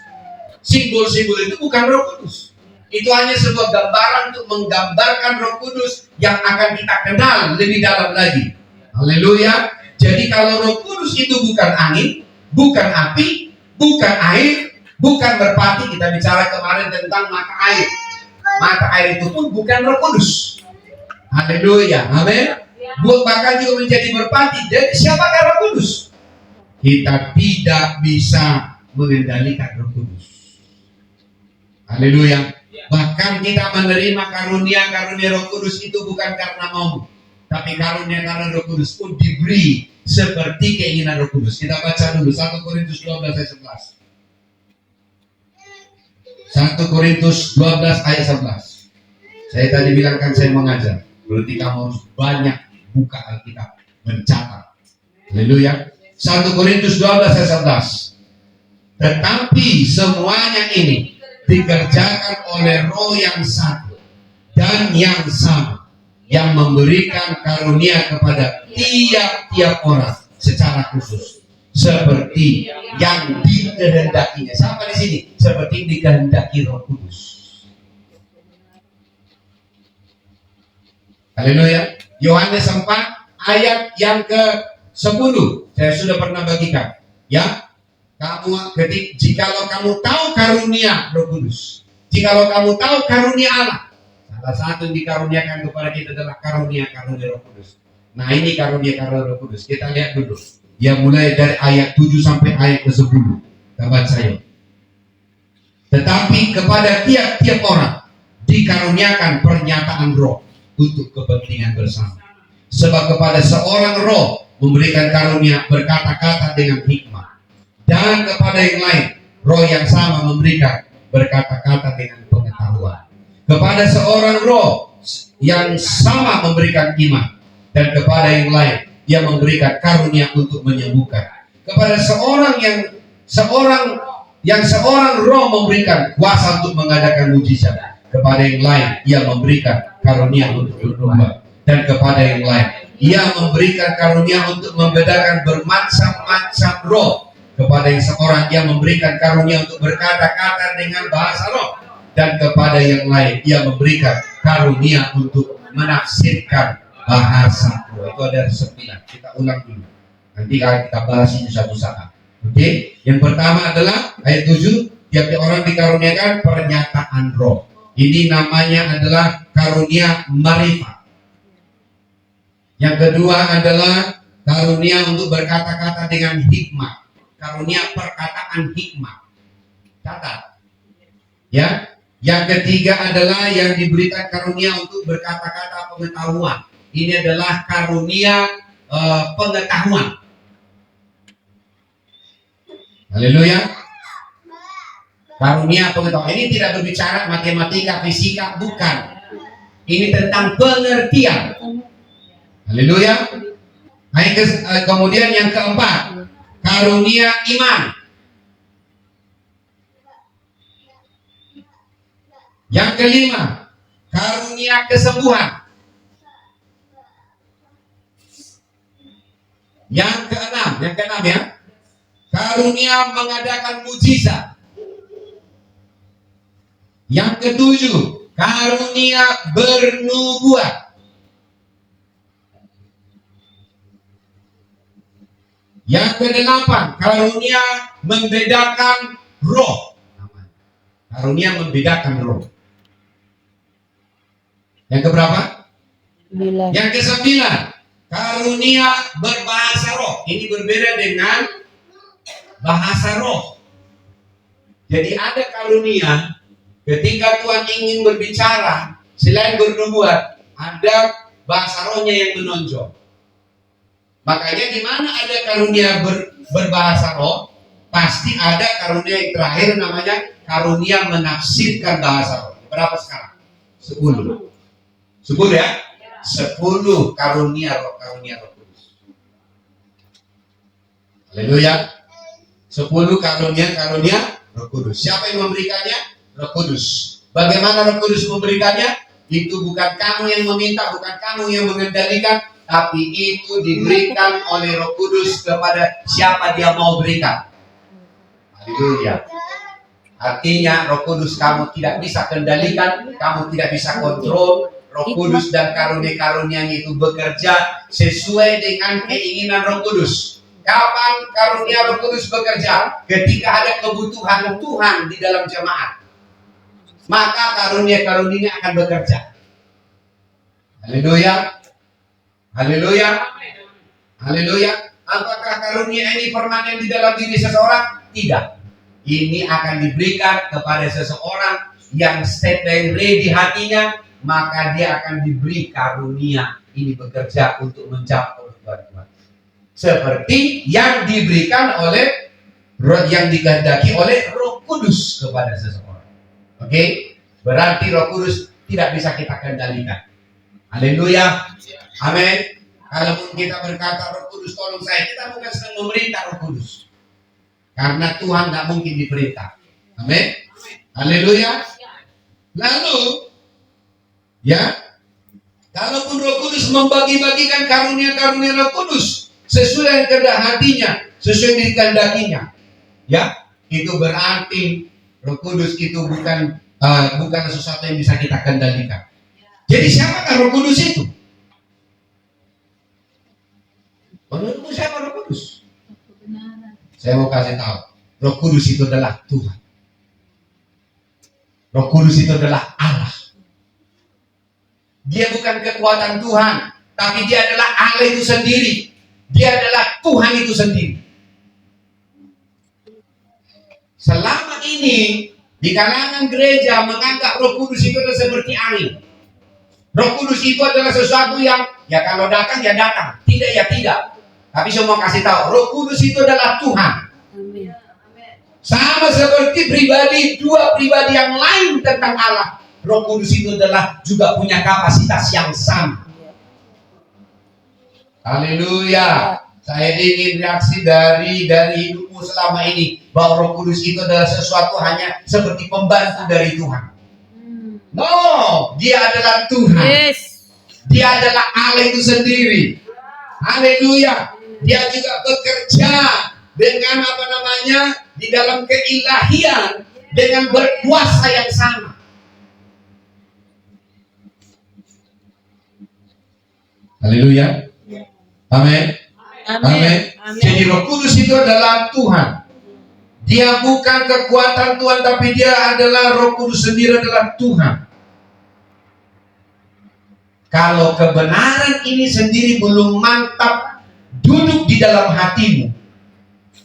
Simbol-simbol itu bukan Roh Kudus. Itu hanya sebuah gambaran untuk menggambarkan Roh Kudus yang akan kita kenal lebih dalam lagi. Haleluya. Jadi kalau Roh Kudus itu bukan angin, bukan api, bukan air, bukan merpati. Kita bicara kemarin tentang mata air. Mata air itu pun bukan Roh Kudus. Haleluya. Amin. Bahkan juga menjadi merpati. Jadi siapakah Roh Kudus? Kita tidak bisa mengendalikan Roh Kudus. Haleluya. Bahkan kita menerima karunia-karunia Roh Kudus itu bukan karena mau, tapi karunia karena Roh Kudus pun diberi seperti keinginan Roh Kudus. Kita baca dulu 1 Korintus 12 ayat 11. 1 Korintus 12 ayat 11. Saya tadi bilang kan saya mengajar. Berarti kamu harus banyak buka Alkitab, mencatat. Haleluya. 1 Korintus 12 ayat 11. Tetapi semuanya ini dikerjakan oleh Roh yang satu dan yang sama, yang memberikan karunia kepada tiap-tiap orang secara khusus seperti yang dikehendakinya. Siapa di sini? Seperti dikehendaki Roh Kudus. Haleluya. Yohanes 4 ayat yang ke-10 saya sudah pernah bagikan. Ya, jikalau kamu tahu karunia Roh Kudus, jikalau kamu tahu karunia Allah, salah satu yang dikaruniakan kepada kita adalah karunia Roh Kudus. Nah, ini karunia Roh Kudus. Kita lihat dulu. Yang mulai dari ayat 7 sampai ayat ke-10. Kita baca yuk. Tetapi kepada tiap-tiap orang dikaruniakan pernyataan roh untuk kepentingan bersama. Sebab kepada seorang roh memberikan karunia berkata-kata dengan hikmah, dan kepada yang lain roh yang sama memberikan berkata-kata dengan pengetahuan. Kepada seorang roh yang sama memberikan iman, dan kepada yang lain ia memberikan karunia untuk menyembuhkan. Kepada seorang roh memberikan kuasa untuk mengadakan mujizat. Kepada yang lain ia memberikan karunia untuk bernubuat, dan kepada yang lain ia memberikan karunia untuk membedakan bermacam-macam roh. Kepada yang seorang ia memberikan karunia untuk berkata-kata dengan bahasa roh, dan kepada yang lain ia memberikan karunia untuk menafsirkan bahasa roh. Itu ada 9. Kita ulang dulu. Nanti akan kita bahas ini satu saat. Oke? Yang pertama adalah ayat 7, tiap-tiap orang dikaruniakan pernyataan roh. Ini namanya adalah karunia marifat. Yang kedua adalah karunia untuk berkata-kata dengan hikmah. Karunia perkataan hikmah. Catat. Ya. Yang ketiga adalah yang diberikan karunia untuk berkata-kata pengetahuan. Ini adalah karunia pengetahuan. Haleluya. Karunia pengetahuan. Ini tidak berbicara matematika, fisika, bukan. Ini tentang pengertian. Haleluya. Kemudian yang keempat, karunia iman. Yang kelima, karunia kesembuhan. Yang keenam ya, karunia mengadakan mujizat. Yang ketujuh, karunia bernubuat. Yang kedelapan, karunia membedakan roh. Karunia membedakan roh. Yang keberapa? 9. Yang ke-9, karunia berbahasa roh. Ini berbeda dengan bahasa roh. Jadi ada karunia ketika Tuhan ingin berbicara, selain bernubuat, ada bahasa rohnya yang menonjol. Makanya di mana ada karunia berbahasa roh, pasti ada karunia yang terakhir namanya karunia menafsirkan bahasa roh. Berapa sekarang? 10. 10 ya? 10 karunia roh kudus. Haleluya. 10 karunia roh kudus. Siapa yang memberikannya? Roh Kudus. Bagaimana Roh Kudus memberikannya? Itu bukan kamu yang meminta, bukan kamu yang mengendalikan, tapi itu diberikan oleh Roh Kudus kepada siapa dia mau berikan. Haleluya. Artinya Roh Kudus kamu tidak bisa kendalikan, kamu tidak bisa kontrol. Roh Kudus dan karunia-karunia itu bekerja sesuai dengan keinginan Roh Kudus. Kapan karunia Roh Kudus bekerja? Ketika ada kebutuhan Tuhan di dalam jemaat, maka karunia-karunia akan bekerja. Haleluya. Haleluya. Haleluya. Apakah karunia ini permanen di dalam diri seseorang? Tidak. Ini akan diberikan kepada seseorang yang stand by ready hatinya, maka dia akan diberi karunia ini bekerja untuk mencapai kebutuhan Tuhan. Seperti yang diberikan oleh, yang dikehendaki oleh Roh Kudus kepada seseorang. Oke? Berarti Roh Kudus tidak bisa kita kendalikan. Haleluya. Amin. Kalaupun kita berkata Roh Kudus tolong saya, kita bukan sedang memerintah Roh Kudus. Karena Tuhan tidak mungkin diperintah. Amin. Haleluya. Lalu, ya, kalaupun Roh Kudus membagi-bagikan karunia-karunia Roh Kudus sesuai dengan kehendak hatinya, sesuai dengan kehendakinya, ya, itu berarti Roh Kudus itu bukan sesuatu yang bisa kita kendalikan. Jadi siapakah Roh Kudus itu? Menurutmu siapa Roh Kudus? Saya mau kasih tahu, Roh Kudus itu adalah Tuhan. Roh Kudus itu adalah Allah. Dia bukan kekuatan Tuhan, tapi dia adalah Allah itu sendiri. Dia adalah Tuhan itu sendiri. Selama ini Di kalangan gereja menganggap Roh Kudus itu adalah seperti angin. Roh Kudus itu adalah sesuatu yang ya kalau datang ya datang, tidak ya tidak. Tapi saya mau kasih tahu, Roh Kudus itu adalah Tuhan. Amin. Sama seperti dua pribadi yang lain tentang Allah. Roh Kudus itu adalah juga punya kapasitas yang sama. Haleluya. Saya ingin reaksi dari hidupmu selama ini bahwa Roh Kudus itu adalah sesuatu hanya seperti pembantu dari Tuhan. No, dia adalah Tuhan. Yes. Dia adalah Allah itu sendiri. Haleluya. Dia juga bekerja dengan di dalam keilahian dengan berkuasa yang sama. Haleluya. Amin. Amin. Jadi Roh Kudus itu adalah Tuhan. Dia bukan kekuatan Tuhan, tapi dia adalah Roh Kudus sendiri adalah Tuhan. Kalau kebenaran ini sendiri belum mantap duduk di dalam hatimu,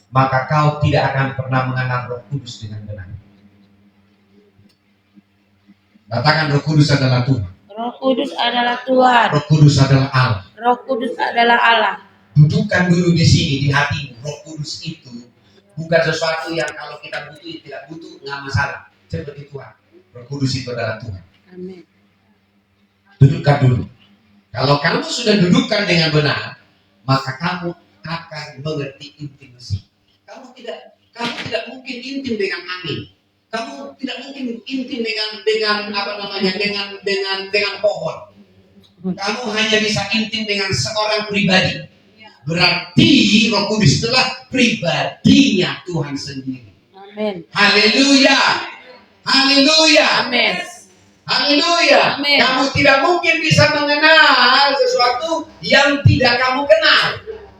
maka kau tidak akan pernah mengenal Roh Kudus dengan benar. Katakan Roh Kudus adalah Tuhan. Roh Kudus adalah Tuhan. Roh Kudus adalah Allah. Roh Kudus adalah Allah. Dudukkan dulu di sini di hatimu. Roh Kudus itu bukan sesuatu yang kalau kita butuh tidak butuh nggak masalah. Seperti Tuhan. Roh Kudus itu adalah Tuhan. Amin. Dudukkan dulu. Kalau kamu sudah dudukkan dengan benar, maka kamu akan mengerti intimasi. Kamu tidak mungkin intim dengan angin. Kamu tidak mungkin intim dengan pohon. Kamu hanya bisa intim dengan seorang pribadi. Berarti Roh Kudus itulah pribadinya Tuhan sendiri. Amin. Haleluya. Haleluya. Amin. Haleluya. Amin. Kamu tidak mungkin bisa mengenal sesuatu yang tidak kamu kenal.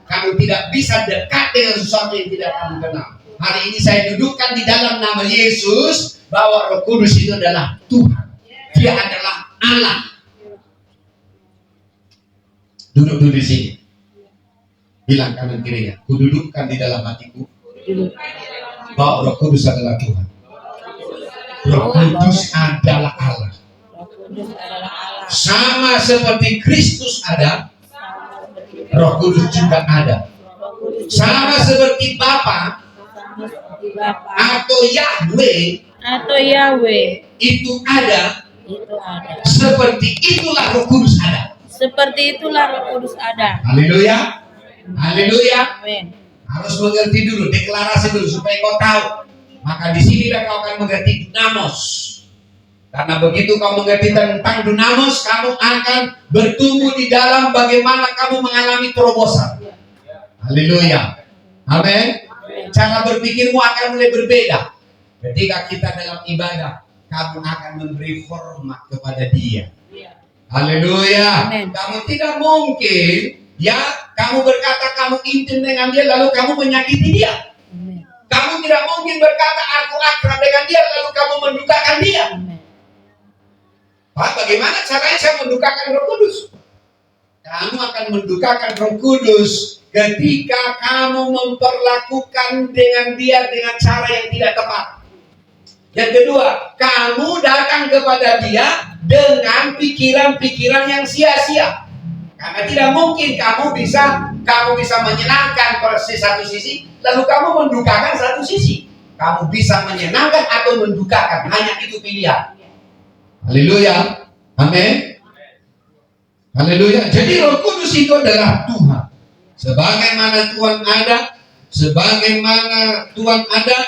Kamu tidak bisa dekat dengan sesuatu yang tidak kamu kenal. Hari ini saya dudukkan di dalam nama Yesus bahwa Roh Kudus itu adalah Tuhan. Dia adalah Allah. Duduk dulu di sini. Bilang kanan kirinya, kududukkan di dalam hatiku bahwa Roh Kudus adalah Tuhan. Roh Kudus adalah Allah. Sama seperti Kristus ada, Roh Kudus juga ada. Sama seperti Bapa atau Yahweh itu ada. Seperti itulah Roh Kudus ada. Seperti itulah Roh Kudus ada. Haleluya. Haleluya. Amin. Harus mengerti dulu, deklarasi dulu supaya kau tahu. Maka di sini kau akan mengerti dinamos. Karena begitu kau mengerti tentang dinamos, kamu akan bertumbuh di dalam bagaimana kamu mengalami terobosan. Haleluya. Amin. Cara berpikirmu akan mulai berbeda. Ketika kita dalam ibadah, kamu akan memberi hormat kepada Dia. Haleluya. Kamu tidak mungkin kamu berkata kamu intim dengan Dia lalu kamu menyakiti Dia. Kamu tidak mungkin berkata aku akrab dengan Dia lalu kamu mendukakan Dia. Pak, bagaimana caranya saya mendukakan Roh Kudus? Kamu akan mendukakan Roh Kudus ketika kamu memperlakukan dengan Dia dengan cara yang tidak tepat. Yang kedua, kamu datang kepada Dia dengan pikiran-pikiran yang sia-sia. Karena tidak mungkin kamu bisa menyenangkan satu sisi, lalu kamu mendukakan satu sisi. Kamu bisa menyenangkan atau mendukakan, hanya itu pilihan. Haleluya. Amin. Haleluya. Jadi Roh Kudus itu adalah Tuhan. Sebagaimana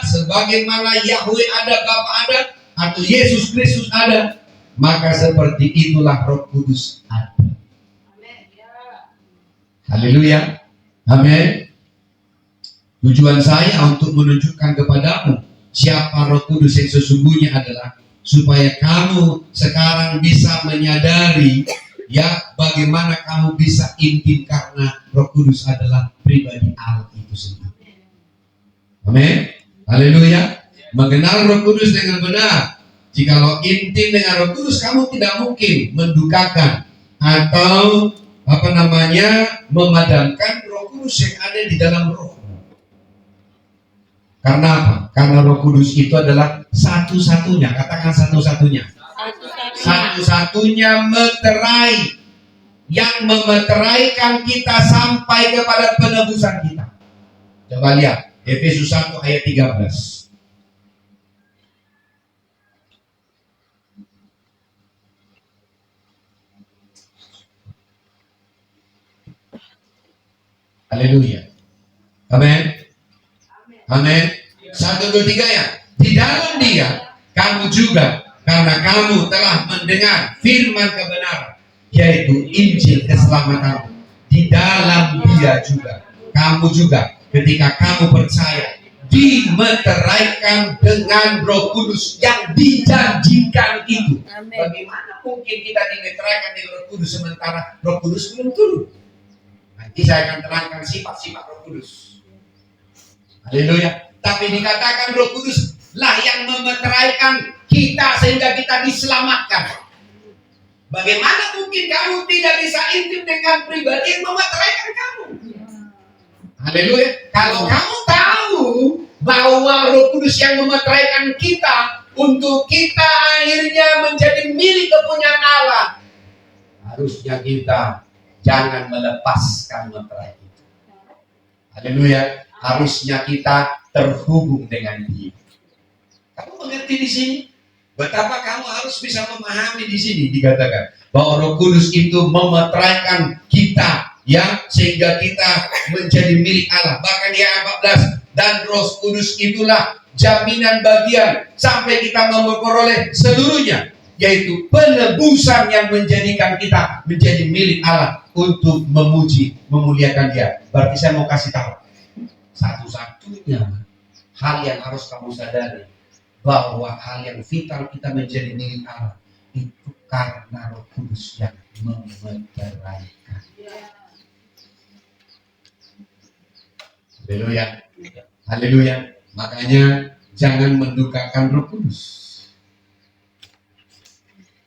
sebagaimana Yahweh ada, Bapa ada, atau Yesus Kristus ada, maka seperti itulah Roh Kudus ada. Haleluya. Amin. Tujuan saya untuk menunjukkan kepadamu siapa Roh Kudus yang sesungguhnya adalah supaya kamu sekarang bisa menyadari bagaimana kamu bisa intim karena Roh Kudus adalah pribadi Allah itu sendiri. Amin. Haleluya. Mengenal Roh Kudus dengan benar. Jikalau intim dengan Roh Kudus, kamu tidak mungkin mendukakan atau memadamkan Roh Kudus yang ada di dalam rohmu. Karena apa? Karena Roh Kudus itu adalah satu-satunya, katakan satu-satunya. Satu-satunya. Satu-satunya meterai yang memeteraikan kita sampai kepada penebusan kita. Coba lihat Efesus 1 ayat 13. Haleluya. Amin. Amin. 1, 2, 3 ya. Di dalam Dia kamu juga, karena kamu telah mendengar firman kebenaran, yaitu Injil keselamatan. Di dalam Dia juga kamu juga, ketika kamu percaya, dimeteraikan dengan Roh Kudus yang dijanjikan itu. Amin. Bagaimana mungkin kita dimeteraikan dengan Roh Kudus sementara Roh Kudus belum turun? Nanti saya akan terangkan sifat-sifat Roh Kudus. Haleluya. Tapi dikatakan Roh Kudus lah yang memeteraikan kita sehingga kita diselamatkan. Bagaimana mungkin kamu tidak bisa intim dengan pribadi yang memeteraikan kamu? Haleluya. Kalau kamu tahu bahwa Roh Kudus yang memeteraikan kita untuk kita akhirnya menjadi milik kepunyaan Allah, harusnya kita jangan melepaskan meterai itu. Haleluya. Harusnya kita terhubung dengan Dia. Kamu mengerti di sini? Betapa kamu harus bisa memahami di sini dikatakan bahwa Roh Kudus itu memeteraikan kita, ya, sehingga kita menjadi milik Allah. Bahkan di ayat 14, dan Roh Kudus itulah jaminan bagian sampai kita memperoleh seluruhnya, yaitu penebusan yang menjadikan kita menjadi milik Allah untuk memuji, memuliakan Dia. Berarti saya mau kasih tahu, satu-satunya hal yang harus kamu sadari, bahwa hal yang vital kita menjadi milik Allah itu karena Roh Kudus yang memeteraikan. Haleluya. Haleluya. Makanya jangan mendukakan Roh Kudus.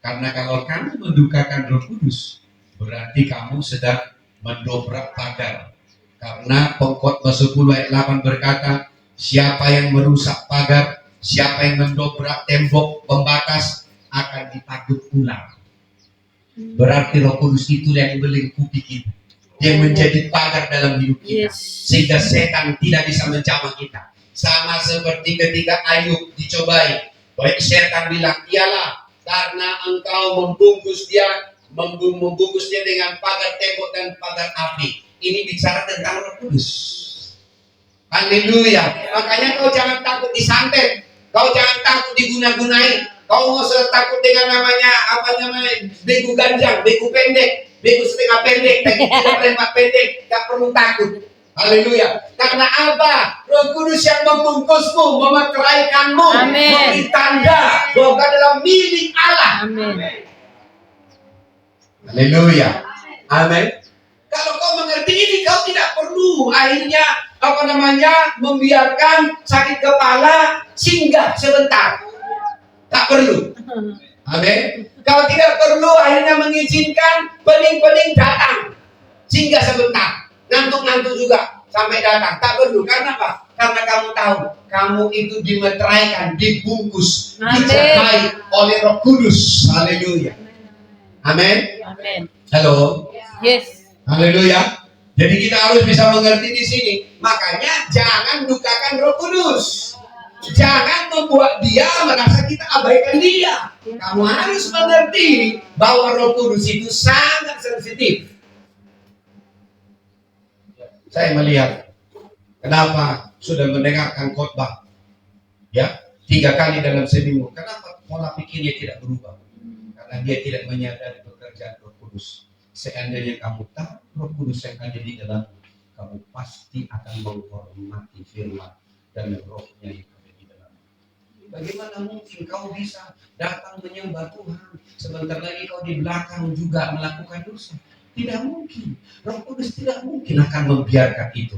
Karena kalau kamu mendukakan Roh Kudus, berarti kamu sedang mendobrak pagar. Karena Pengkhotbah 10 ayat 8 berkata, siapa yang merusak pagar, siapa yang mendobrak tembok pembatas akan dipagut ulang. Berarti Roh Kudus itu yang melingkupi kita, yang menjadi pagar dalam hidup kita, sehingga setan tidak bisa menjamah kita. Sama seperti ketika Ayub dicobai, baik setan bilang, iyalah karena engkau membungkus dia dengan pagar tembok dan pagar api. Ini bicara tentang Roh Kudus. Haleluya. Makanya kau jangan takut disantet, kau jangan takut diguna-gunai, kau nggak usah takut dengan namanya begu ganjang, begu pendek, begu setengah pendek, lempar pendek, nggak perlu takut. Haleluya. Karena apa? Roh Kudus yang membungkusmu, memeteraikanmu, memberi tanda bahwa kau adalah milik Allah. Amin. Haleluya. Amin. Kalau kau mengerti ini, kau tidak perlu akhirnya membiarkan sakit kepala singgah sebentar. Tak perlu. Amin. Kalau tidak perlu akhirnya mengizinkan pening-pening datang singgah sebentar. Ngantuk-ngantuk juga sampai datang. Tak perlu. Karena apa? Karena kamu tahu, kamu itu dimeteraikan, dibungkus, disertai oleh Roh Kudus. Haleluya. Amin. Amin. Halo. Yes. Haleluya. Jadi kita harus bisa mengerti di sini. Makanya jangan dukakan Roh Kudus. Jangan membuat Dia merasa kita abaikan Dia. Kamu harus mengerti bahwa Roh Kudus itu sangat sensitif. Saya melihat kenapa sudah mendengarkan khotbah, ya, 3 kali dalam seminggu. Kenapa pola pikirnya tidak berubah? Karena dia tidak menyadari pekerjaan Roh Kudus. Seandainya kamu tahu Roh Kudus yang ada di dalam, kamu pasti akan menghormati firman dan rohnya yang ada di dalam. Bagaimana mungkin kau bisa datang menyembah Tuhan, sebentar lagi kau di belakang juga melakukan dosa? Tidak mungkin. Roh Kudus tidak mungkin akan membiarkan itu.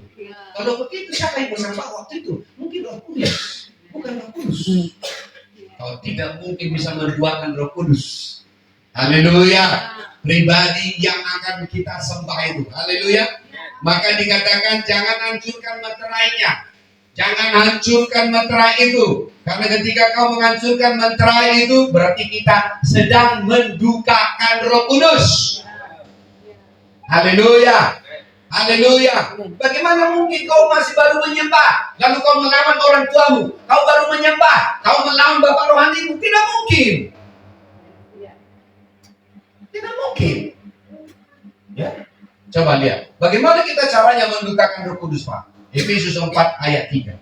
Kalau begitu siapa yang bersama waktu itu? Mungkin Roh Kudus, bukan Roh Kudus. Kau tidak mungkin bisa menduakan Roh Kudus. Haleluya. Pribadi yang akan kita sembah itu. Haleluya. Maka dikatakan jangan hancurkan meterainya. Jangan hancurkan meterai itu. Karena ketika kau menghancurkan meterai itu, berarti kita sedang mendukakan Roh Kudus. Haleluya. Haleluya. Bagaimana mungkin kau masih baru menyembah, lalu kau melawan orang tuamu? Kau baru menyembah, kau melawan bapak rohanimu? Tidak mungkin. Tidak mungkin. Ya. Coba lihat. Bagaimana kita caranya mendukakan Roh Kudus, Pak? Efesus 4 ayat 3.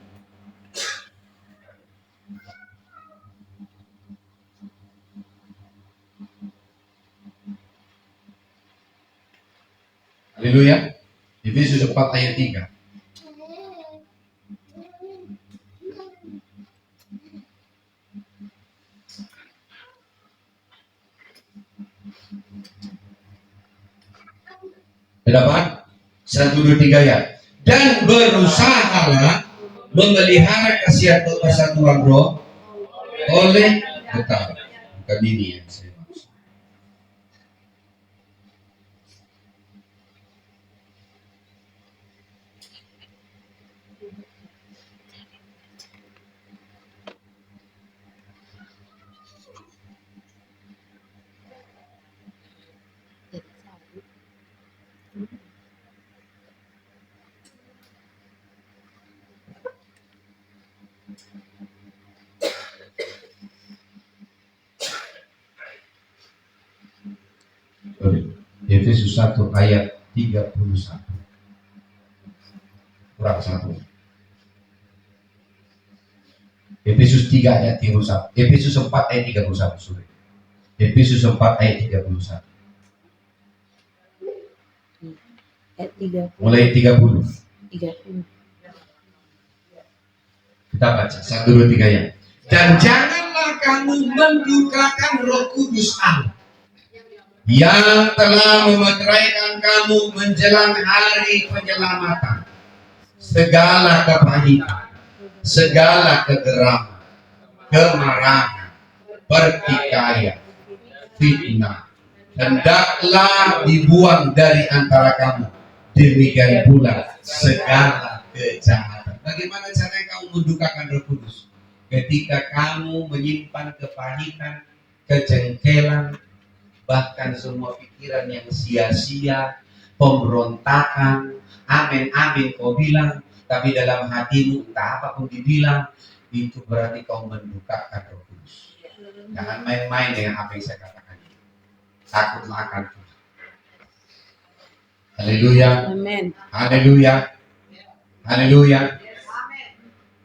Haleluya. Efesus 4 ayat 3. Berapa? 1, 2, 3 ya. Dan berusahalah memelihara kesatuan roh oleh betul. Bukan ini yang saya maksud. Efesus 1 ayat 31. Kurang 1. Efesus 3 ayat 31. Efesus 4 ayat 31. Sorry. Efesus 4 ayat 31. Ayat 30. Mulai 30. 30. Kita baca 1, 2, 3 ya. Dan janganlah kamu mendukakan Roh Kudus Allah yang telah memeteraikan kamu menjelang hari penyelamatan. Segala kepahitan, segala kegeraman, kemarahan, pertikaian, fitnah, hendaklah dibuang dari antara kamu. Demikian pula segala kejahatan. Bagaimana caranya kamu mendukakan Roh Kudus? Ketika kamu menyimpan kepahitan, kejengkelan, bahkan semua pikiran yang sia-sia, pemberontakan, amin kau bilang, tapi dalam hatimu entah apapun dibilang, itu berarti kau mendukakan Roh Kudus. Jangan main-main dengan apa yang saya katakan. Takutlah akan Tuhan. Haleluya. Amin. Haleluya. Haleluya.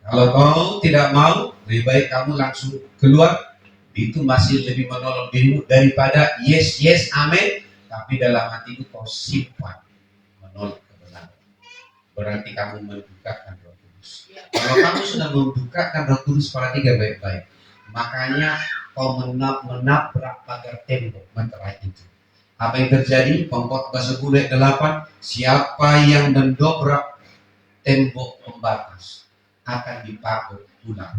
Kalau kau tidak mau, lebih baik kamu langsung keluar. Itu masih lebih menolong dirimu daripada yes, amin, tapi dalam hatimu kau simpan menolak kebenaran. Berarti kamu mendukakan Roh Kudus. Kalau kamu sudah mendukakan Roh Kudus, perhatikan baik-baik. Makanya kau menabrak pagar tembok meterai itu. Apa yang terjadi? Pengkhotbah 10 ayat 8. Siapa yang mendobrak tembok pembatas akan dipakut ulang.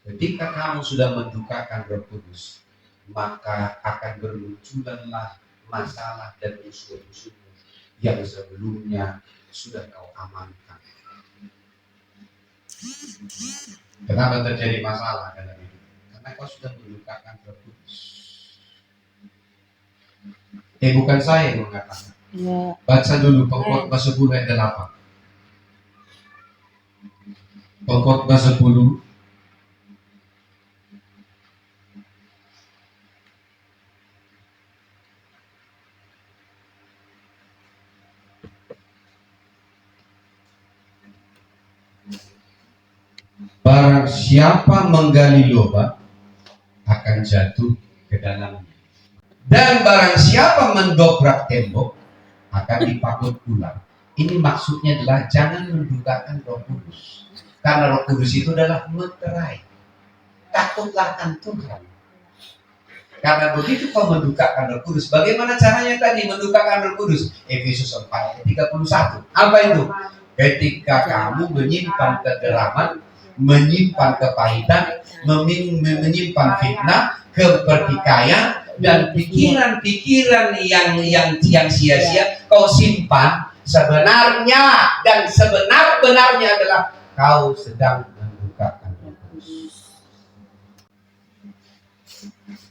Ketika kamu sudah mendukakan Roh Kudus, maka akan bermunculanlah masalah dan musuh-musuh yang sebelumnya sudah kau amankan. Kenapa terjadi masalah dalam hidup? Karena kau sudah mendukakan Roh Kudus. Bukan saya yang mengatakan. Ya. Baca dulu Pengkhotbah 10 ayat 8. Pengkhotbah 10 Barang siapa menggali lubang akan jatuh ke dalamnya. Dan barang siapa mendobrak tembok akan dipakut ular. Ini maksudnya adalah jangan mendukakan Roh Kudus. Karena Roh Kudus itu adalah meterai. Takutlah akan Tuhan. Karena begitu kau mendukakan Roh Kudus, bagaimana caranya tadi mendukakan Roh Kudus? Efesus 4 ayat 31. Apa itu? Ketika kamu menyimpan kegeraman, menyimpan kepahitan, menyimpan fitnah, kepertikaian, dan pikiran-pikiran yang sia-sia kau simpan, sebenarnya dan sebenar-benarnya adalah kau sedang mendukakan Roh Kudus.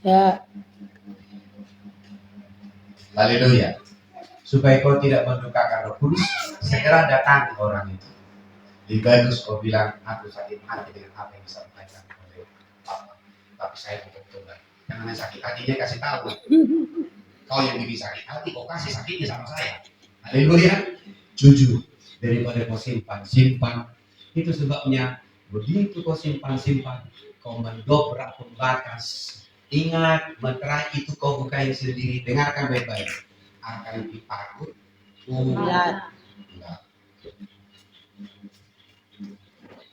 Ya. Haleluya. Supaya kau tidak mendukakan Roh Kudus, segera datang orang itu. Lebih bagus kau bilang, aku sakit hati dengan apa yang disampaikan oleh Papa, tapi saya butuh tobat. Jangan sakit hatinya kasih tahu. Kau yang bikin sakit hati, kau kasih sakitnya sama saya. Haleluya. Jujur, daripada kau simpan. Itu sebabnya begitu kau simpan, kau mendobrak pembatas. Ingat, materai itu kau bukain sendiri. Dengarkan baik-baik. Akan dipagut ulat.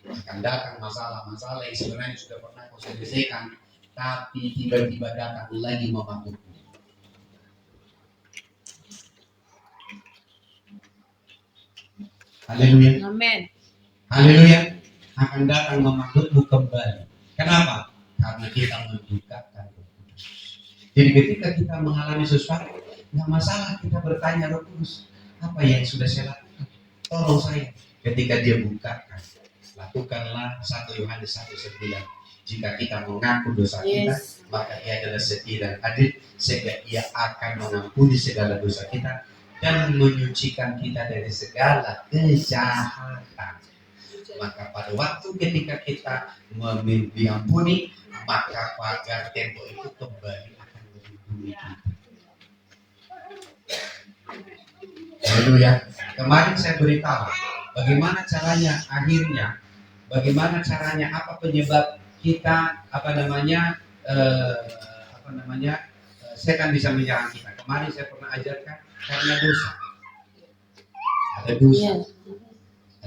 Akan datang masalah-masalah yang sebenarnya sudah pernah kau selesaikan, tapi tiba-tiba datang lagi memabukmu. Haleluya. Amin. Haleluya. Akan datang memabukmu kembali. Kenapa? Karena kita mendukakan Roh Kudus. Jadi ketika kita mengalami sesuatu, nggak masalah kita bertanya Roh Kudus, apa yang sudah saya lakukan? Tolong saya. Ketika dia bukakan, lakukanlah 1 Yohanes 1:9. Jika kita mengaku dosa kita, maka ia adalah setia dan adil, sehingga ia akan mengampuni segala dosa kita dan menyucikan kita dari segala kejahatan. Maka pada waktu ketika kita diampuni, maka pagar tembok itu kembali akan melindungi kita. Haleluya. Kemarin saya beritahu bagaimana caranya, apa penyebab kita setan bisa menyerang kita. Kemarin saya pernah ajarkan karena dosa. Ada dosa.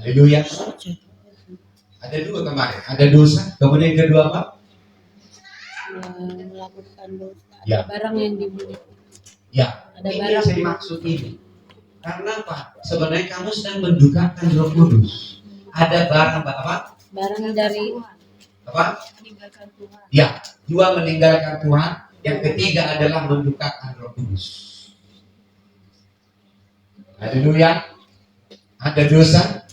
Haleluya. Ada 2 kemarin. Ada dosa. Kemudian yang kedua apa? Melakukan dosa. Ya. Ada barang yang dibeli. Ya. Ada Ini barang yang saya maksud ini. Karena apa? Sebenarnya kamu sedang mendukakan Roh Kudus. Ada barang apa? Barang dari Apa? Ya. 2 meninggalkan Tuhan. Yang ketiga adalah mendukakan Roh Kudus. Haleluya. Ada dosa.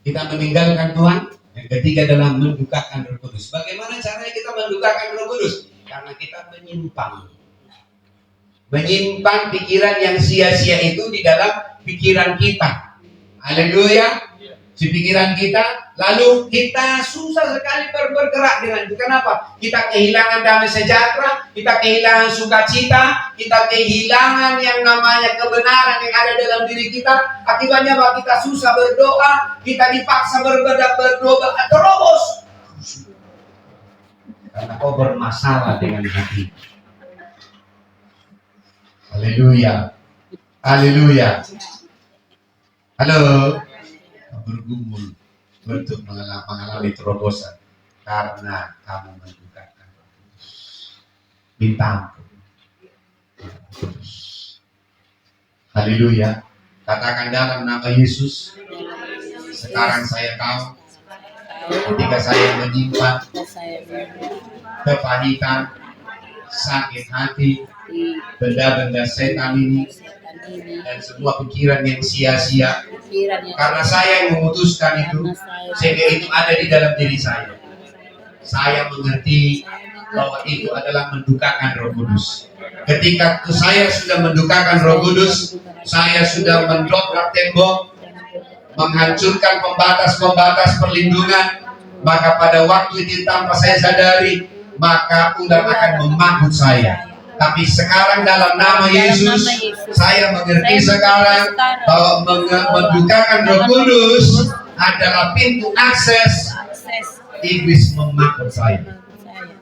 Kita meninggalkan Tuhan. Yang ketiga adalah mendukakan Roh Kudus. Bagaimana caranya kita mendukakan Roh Kudus? Karena kita menyimpan pikiran yang sia-sia itu di dalam pikiran kita. Haleluya. Di pikiran kita, lalu kita susah sekali bergerak dengan itu. Kenapa? Kita kehilangan damai sejahtera, kita kehilangan sukacita, kita kehilangan yang namanya kebenaran yang ada dalam diri kita. Akibatnya apa? Kita susah berdoa, kita dipaksa berdoa terobos. Karena kau bermasalah dengan hati. Haleluya. Haleluya. Halo. Bergumul untuk mengalami terobosan karena kamu mendukakan Roh Kudus. Minta ampun. Haleluya. Katakan dalam nama Yesus. Sekarang saya tahu ketika saya menyimpan kepahitan, sakit hati, benda-benda setan ini dan semua pikiran yang sia-sia, karena saya yang memutuskan itu, sehingga itu ada di dalam diri saya. Saya mengerti bahwa itu adalah mendukakan Roh Kudus. Ketika saya sudah mendukakan Roh Kudus, saya sudah mendobrak tembok, menghancurkan pembatas-pembatas perlindungan, maka pada waktu itu tanpa saya sadari, maka ular akan memagut saya. Tapi sekarang dalam nama Yesus, saya mengerti sekarang bahwa mendukakan Roh Kudus adalah pintu akses iblis memakan saya.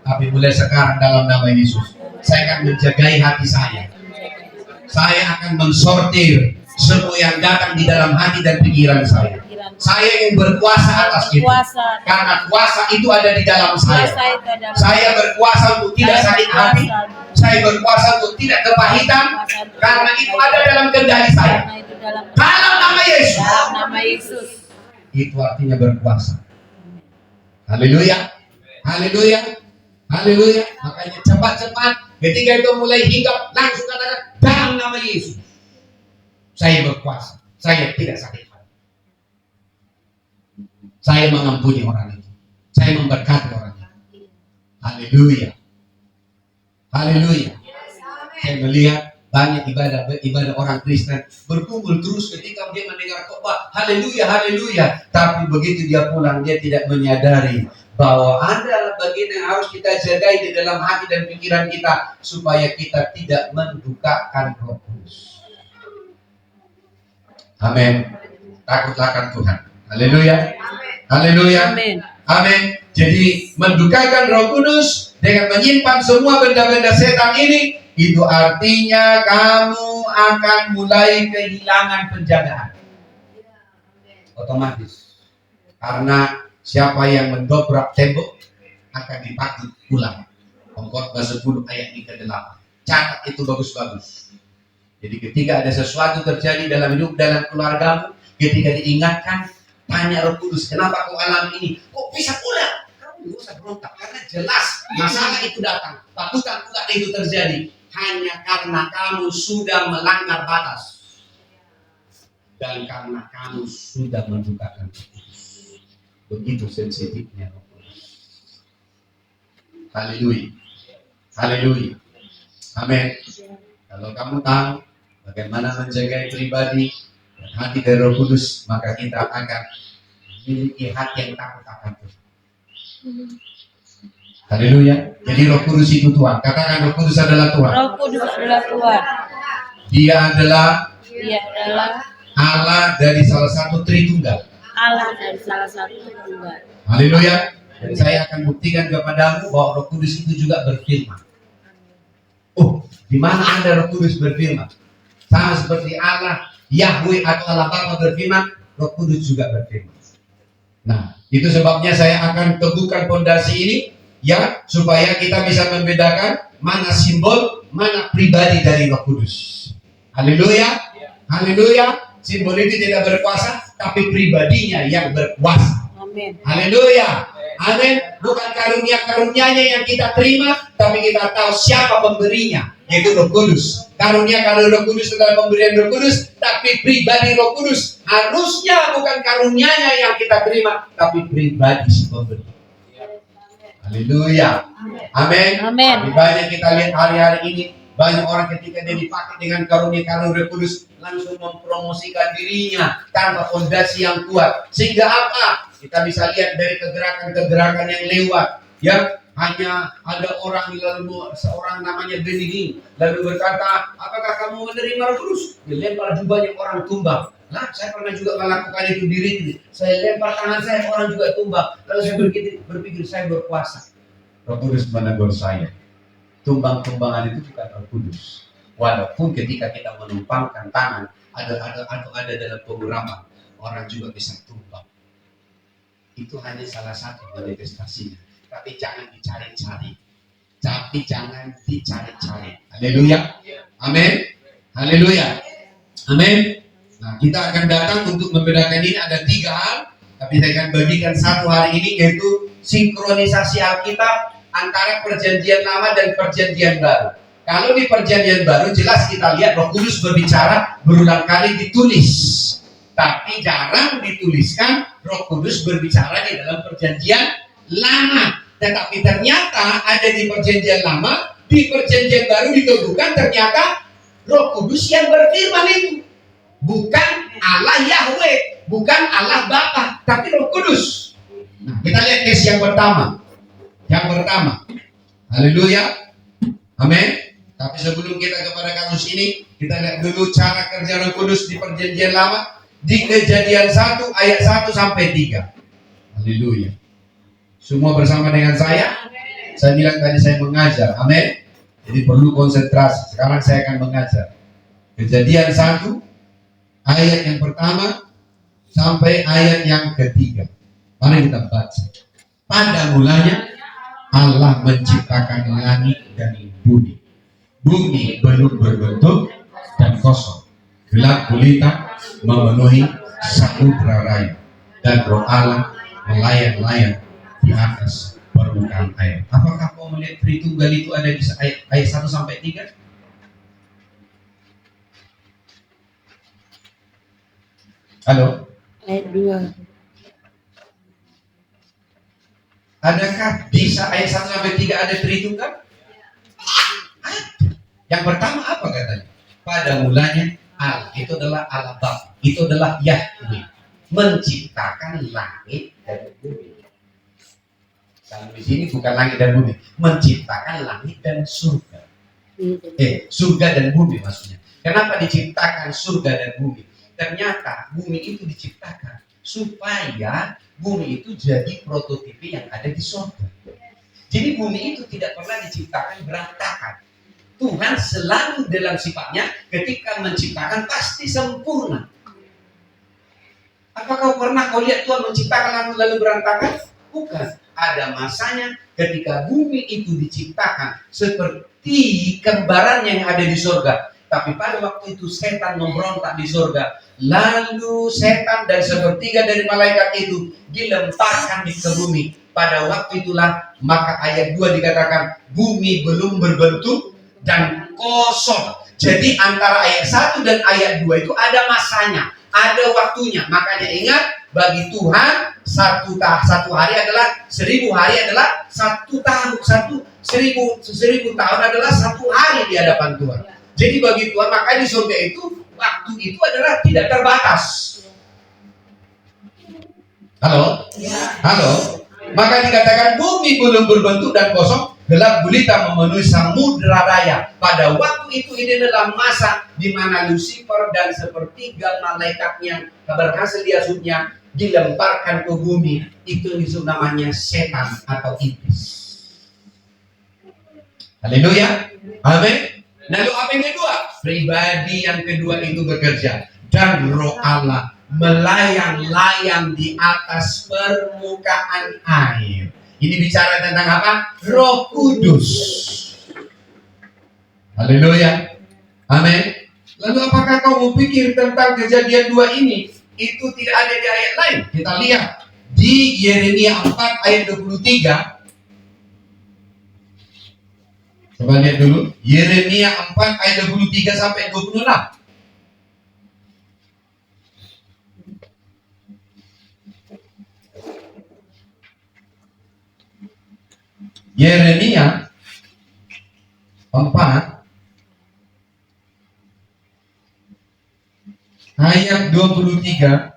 Tapi mulai sekarang dalam nama Yesus, saya akan menjagai hati saya. Saya akan mensortir semua yang datang di dalam hati dan pikiran saya. Saya yang berkuasa atas itu. Karena kuasa itu ada di dalam saya. Saya berkuasa untuk tidak sakit hati. Saya berkuasa untuk tidak kepahitan. Karena itu ada dalam kendali saya. Dalam nama Yesus. Itu artinya berkuasa. Haleluya. Haleluya. Haleluya. Makanya cepat-cepat ketika itu mulai hinggap, langsung katakan dalam nama Yesus. Saya berkuasa. Saya tidak sakit hati. Saya mengampuni orang itu. Saya memberkati orang itu. Haleluya. Haleluya. Saya melihat banyak ibadah orang Kristen berkumpul terus ketika dia mendengar khotbah. Haleluya, haleluya. Tapi begitu dia pulang, dia tidak menyadari bahwa ada bagian yang harus kita jagai di dalam hati dan pikiran kita supaya kita tidak mendukakan Roh Kudus. Amin. Takutlah akan Tuhan. Haleluya. Haleluya. Amin. Amin. Jadi mendukakan Roh Kudus dengan menyimpan semua benda-benda setan ini, itu artinya kamu akan mulai kehilangan penjagaan. Otomatis. Karena siapa yang mendobrak tembok akan dipakai pulang. Khotbah 10 ayat 3-8. Catat itu bagus-bagus. Jadi ketika ada sesuatu terjadi dalam hidup, dalam keluargamu, ketika diingatkan, tanya Roh Kudus, kenapa kau alami ini? Kok bisa pulang? Kamu tidak usah berontak, karena jelas masalah itu datang. Lakukan pula itu terjadi hanya karena kamu sudah melanggar batas dan karena kamu sudah mendukakan Roh Kudus. Begitu sensitifnya Roh Kudus. Haleluya. Haleluya. Amin. Kalau kamu tahu bagaimana menjaga pribadi dan hati dari Roh Kudus, maka kita akan memiliki hati yang takut akan Tuhan. Haleluya. Jadi Roh Kudus itu Tuhan. Katakan Roh Kudus adalah Tuhan. Roh Kudus adalah Tuhan. Dia adalah Allah dari salah satu Tritunggal. Allah dari salah satu Tunggal. Haleluya. Dan saya akan buktikan kepadamu bahwa Roh Kudus itu juga berfirman. Oh, di mana ada Roh Kudus berfirman? Sama seperti Allah Yahweh atau Allah Bapa berfirman, Roh Kudus juga berfirman. Nah, itu sebabnya saya akan teguhkan fondasi ini ya, supaya kita bisa membedakan mana simbol, mana pribadi dari Roh Kudus. Haleluya. Haleluya. Simbol itu tidak berkuasa, tapi pribadinya yang berkuasa. Amin. Haleluya. Amin. Bukan karunia-karunianya yang kita terima, tapi kita tahu siapa pemberinya, yaitu Roh Kudus. Karunia Roh Kudus adalah pemberian Roh Kudus, tapi pribadi Roh Kudus harusnya bukan karunianya yang kita terima, tapi pribadi si pemberi. Haleluya. Amin. Amin. Banyak kita lihat hari-hari ini, banyak orang ketika dia dipakai dengan karunia Roh Kudus langsung mempromosikan dirinya tanpa fondasi yang kuat. Sehingga apa? Kita bisa lihat dari kegerakan-kegerakan yang lewat. Ya, hanya ada orang lalu seorang namanya Benny lalu berkata, apakah kamu menerima Roh Kudus? Dilempar jubahnya orang tumbang. Nah, saya pernah juga melakukan itu diri. Saya lempar tangan saya, orang juga tumbang. Lalu saya berpikir saya berkuasa. Roh Kudus menegur saya. Tumbang-tumbangan itu bukan Roh Kudus. Walaupun ketika kita menumpangkan tangan, ada dalam pengurapan, orang juga bisa tumbang. Itu hanya salah satu manifestasinya. Tapi jangan dicari-cari. Haleluya. Amin. Haleluya. Amin. Nah, kita akan datang untuk membedakan ini ada 3 hal. Tapi saya akan bagikan satu hari ini, yaitu sinkronisasi Alkitab antara perjanjian lama dan perjanjian baru. Kalau di perjanjian baru jelas kita lihat Roh Kudus berbicara berulang kali ditulis. Tapi jarang dituliskan Roh Kudus berbicara di dalam perjanjian lama. Tetapi ternyata ada di perjanjian lama, di perjanjian baru diteguhkan ternyata Roh Kudus yang berfirman itu. Bukan Allah Yahweh, bukan Allah Bapa, tapi Roh Kudus. Nah, kita lihat case yang pertama. Haleluya. Amin. Tapi sebelum kita kepada kasus ini, kita lihat dulu cara kerja Roh Kudus di perjanjian lama. Di Kejadian 1 ayat 1 sampai 3. Haleluya. Semua bersama dengan saya. Saya bilang tadi saya mengajar. Amin. Jadi perlu konsentrasi. Sekarang saya akan mengajar. Kejadian 1 ayat yang pertama sampai ayat yang ketiga. Mari kita baca. Pada mulanya Allah menciptakan langit dan bumi. Bumi belum berbentuk dan kosong. Gelap gulita memenuhi samudra raya. Dan Roh Allah melayang-layang di atas permukaan air. Apakah kau melihat Tritunggal itu ada di ayat 1 sampai 3? Halo? Ayat 2. Adakah bisa ayat 1 sampai 3 ada Tritunggal? Ada. Yang pertama apa katanya? Pada mulanya Allah, itu adalah Allah Bapa, itu adalah Yahweh, menciptakan langit dan bumi. Kalau di sini bukan langit dan bumi, menciptakan langit dan surga. Surga dan bumi maksudnya. Kenapa diciptakan surga dan bumi? Ternyata bumi itu diciptakan supaya bumi itu jadi prototipe yang ada di surga. Jadi bumi itu tidak pernah diciptakan berantakan. Tuhan selalu dalam sifatnya ketika menciptakan pasti sempurna. Apakah pernah kau lihat Tuhan menciptakan lalu berantakan? Bukan. Ada masanya ketika bumi itu diciptakan seperti gambaran yang ada di surga. Tapi pada waktu itu setan memberontak di surga. Lalu setan dan sepertiga dari malaikat itu dilemparkan ke bumi. Pada waktu itulah maka ayat 2 dikatakan bumi belum berbentuk dan kosong. Jadi antara ayat 1 dan ayat 2 itu ada masanya, ada waktunya. Makanya ingat, bagi Tuhan satu hari adalah 1000 hari adalah 1 tahun, 1000 tahun adalah 1 hari di hadapan Tuhan. Jadi bagi Tuhan, maka di surga itu waktu itu adalah tidak terbatas. Halo? Halo? Maka dikatakan bumi belum berbentuk dan kosong, gelap gulita memenuhi samudra raya. Pada waktu itu ini adalah masa di mana Lucifer dan sepertiga malaikatnya berhasil diasupnya dilemparkan ke bumi. Itu disebut namanya setan atau iblis. Haleluya. Amin. Lalu apa yang kedua? Pribadi yang kedua itu bekerja dan Roh Allah melayang-layang di atas permukaan air. Ini bicara tentang apa? Roh Kudus. Haleluya. Amin. Lalu apakah kau berpikir tentang kejadian 2 ini? Itu tidak ada di ayat lain. Kita lihat di Yeremia 4 ayat 23. Coba lihat dulu. Yeremia 4 ayat 23 sampai 26. Yeremia 4 ayat 23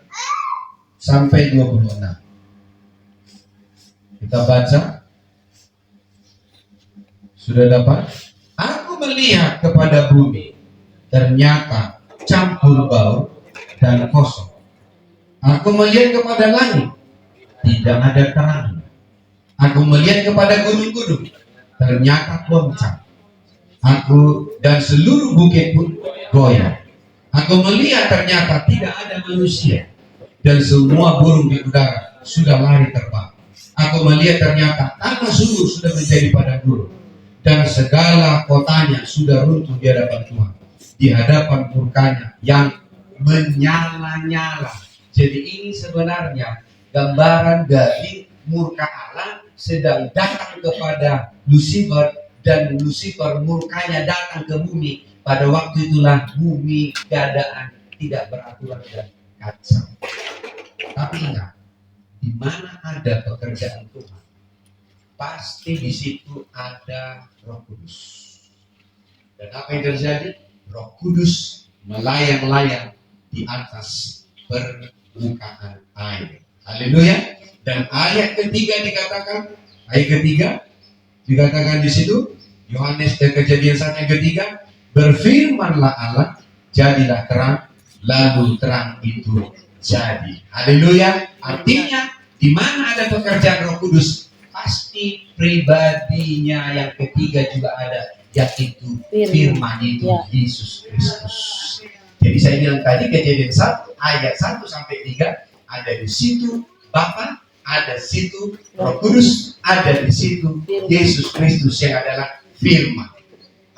sampai 26. Kita baca. Sudah dapat? Aku melihat kepada bumi, ternyata campur baur dan kosong. Aku melihat kepada langit, tidak ada terang. Aku melihat kepada gunung-gunung, ternyata goncang. Aku dan seluruh bukit pun goyang. Aku melihat ternyata tidak ada manusia, dan semua burung di udara sudah lari terbang. Aku melihat ternyata tanah subur sudah menjadi padang gurun, dan segala kotanya sudah runtuh di hadapan Tuhan, di hadapan murkanya yang menyala-nyala. Jadi ini sebenarnya gambaran dari murka Allah sedang datang kepada Lucifer, dan Lucifer murkanya datang ke bumi. Pada waktu itulah bumi keadaan tidak beraturan dan kacau. Tapi ingat, di mana ada pekerjaan Tuhan, pasti di situ ada Roh Kudus. Dan apa yang terjadi? Roh Kudus melayang-layang di atas permukaan air. Haleluya. Dan ayat ketiga dikatakan di situ, Yohanes dan Kejadian 1 yang ketiga, berfirmanlah Allah, jadilah terang, lalu terang itu jadi. Haleluya. Artinya di mana ada pekerjaan Roh Kudus, pasti pribadinya yang ketiga juga ada, yaitu firman itu Yesus Kristus. Jadi saya bilang tadi Kejadian 1 ayat 1 sampai 3 ada di situ Bapa, ada di situ Roh Kudus, ada di situ Yesus Kristus yang adalah firman.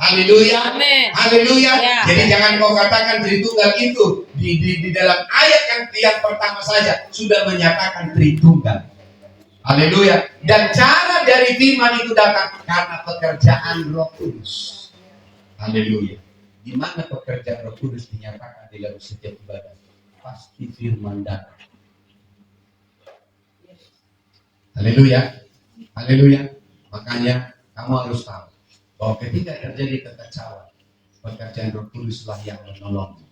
Haleluya. Haleluya. Ya. Jadi jangan kau katakan Tritunggal itu di dalam ayat yang pertama saja sudah menyatakan Tritunggal. Haleluya. Dan cara dari firman itu datang karena pekerjaan Roh Kudus. Haleluya. Di mana pekerjaan Roh Kudus dinyatakan dalam setiap ibadah? Pasti firman datang. Haleluya. Haleluya. Makanya kamu harus tahu bahwa ketika terjadi kekacauan, pekerjaan Roh Kuduslah yang menolongmu,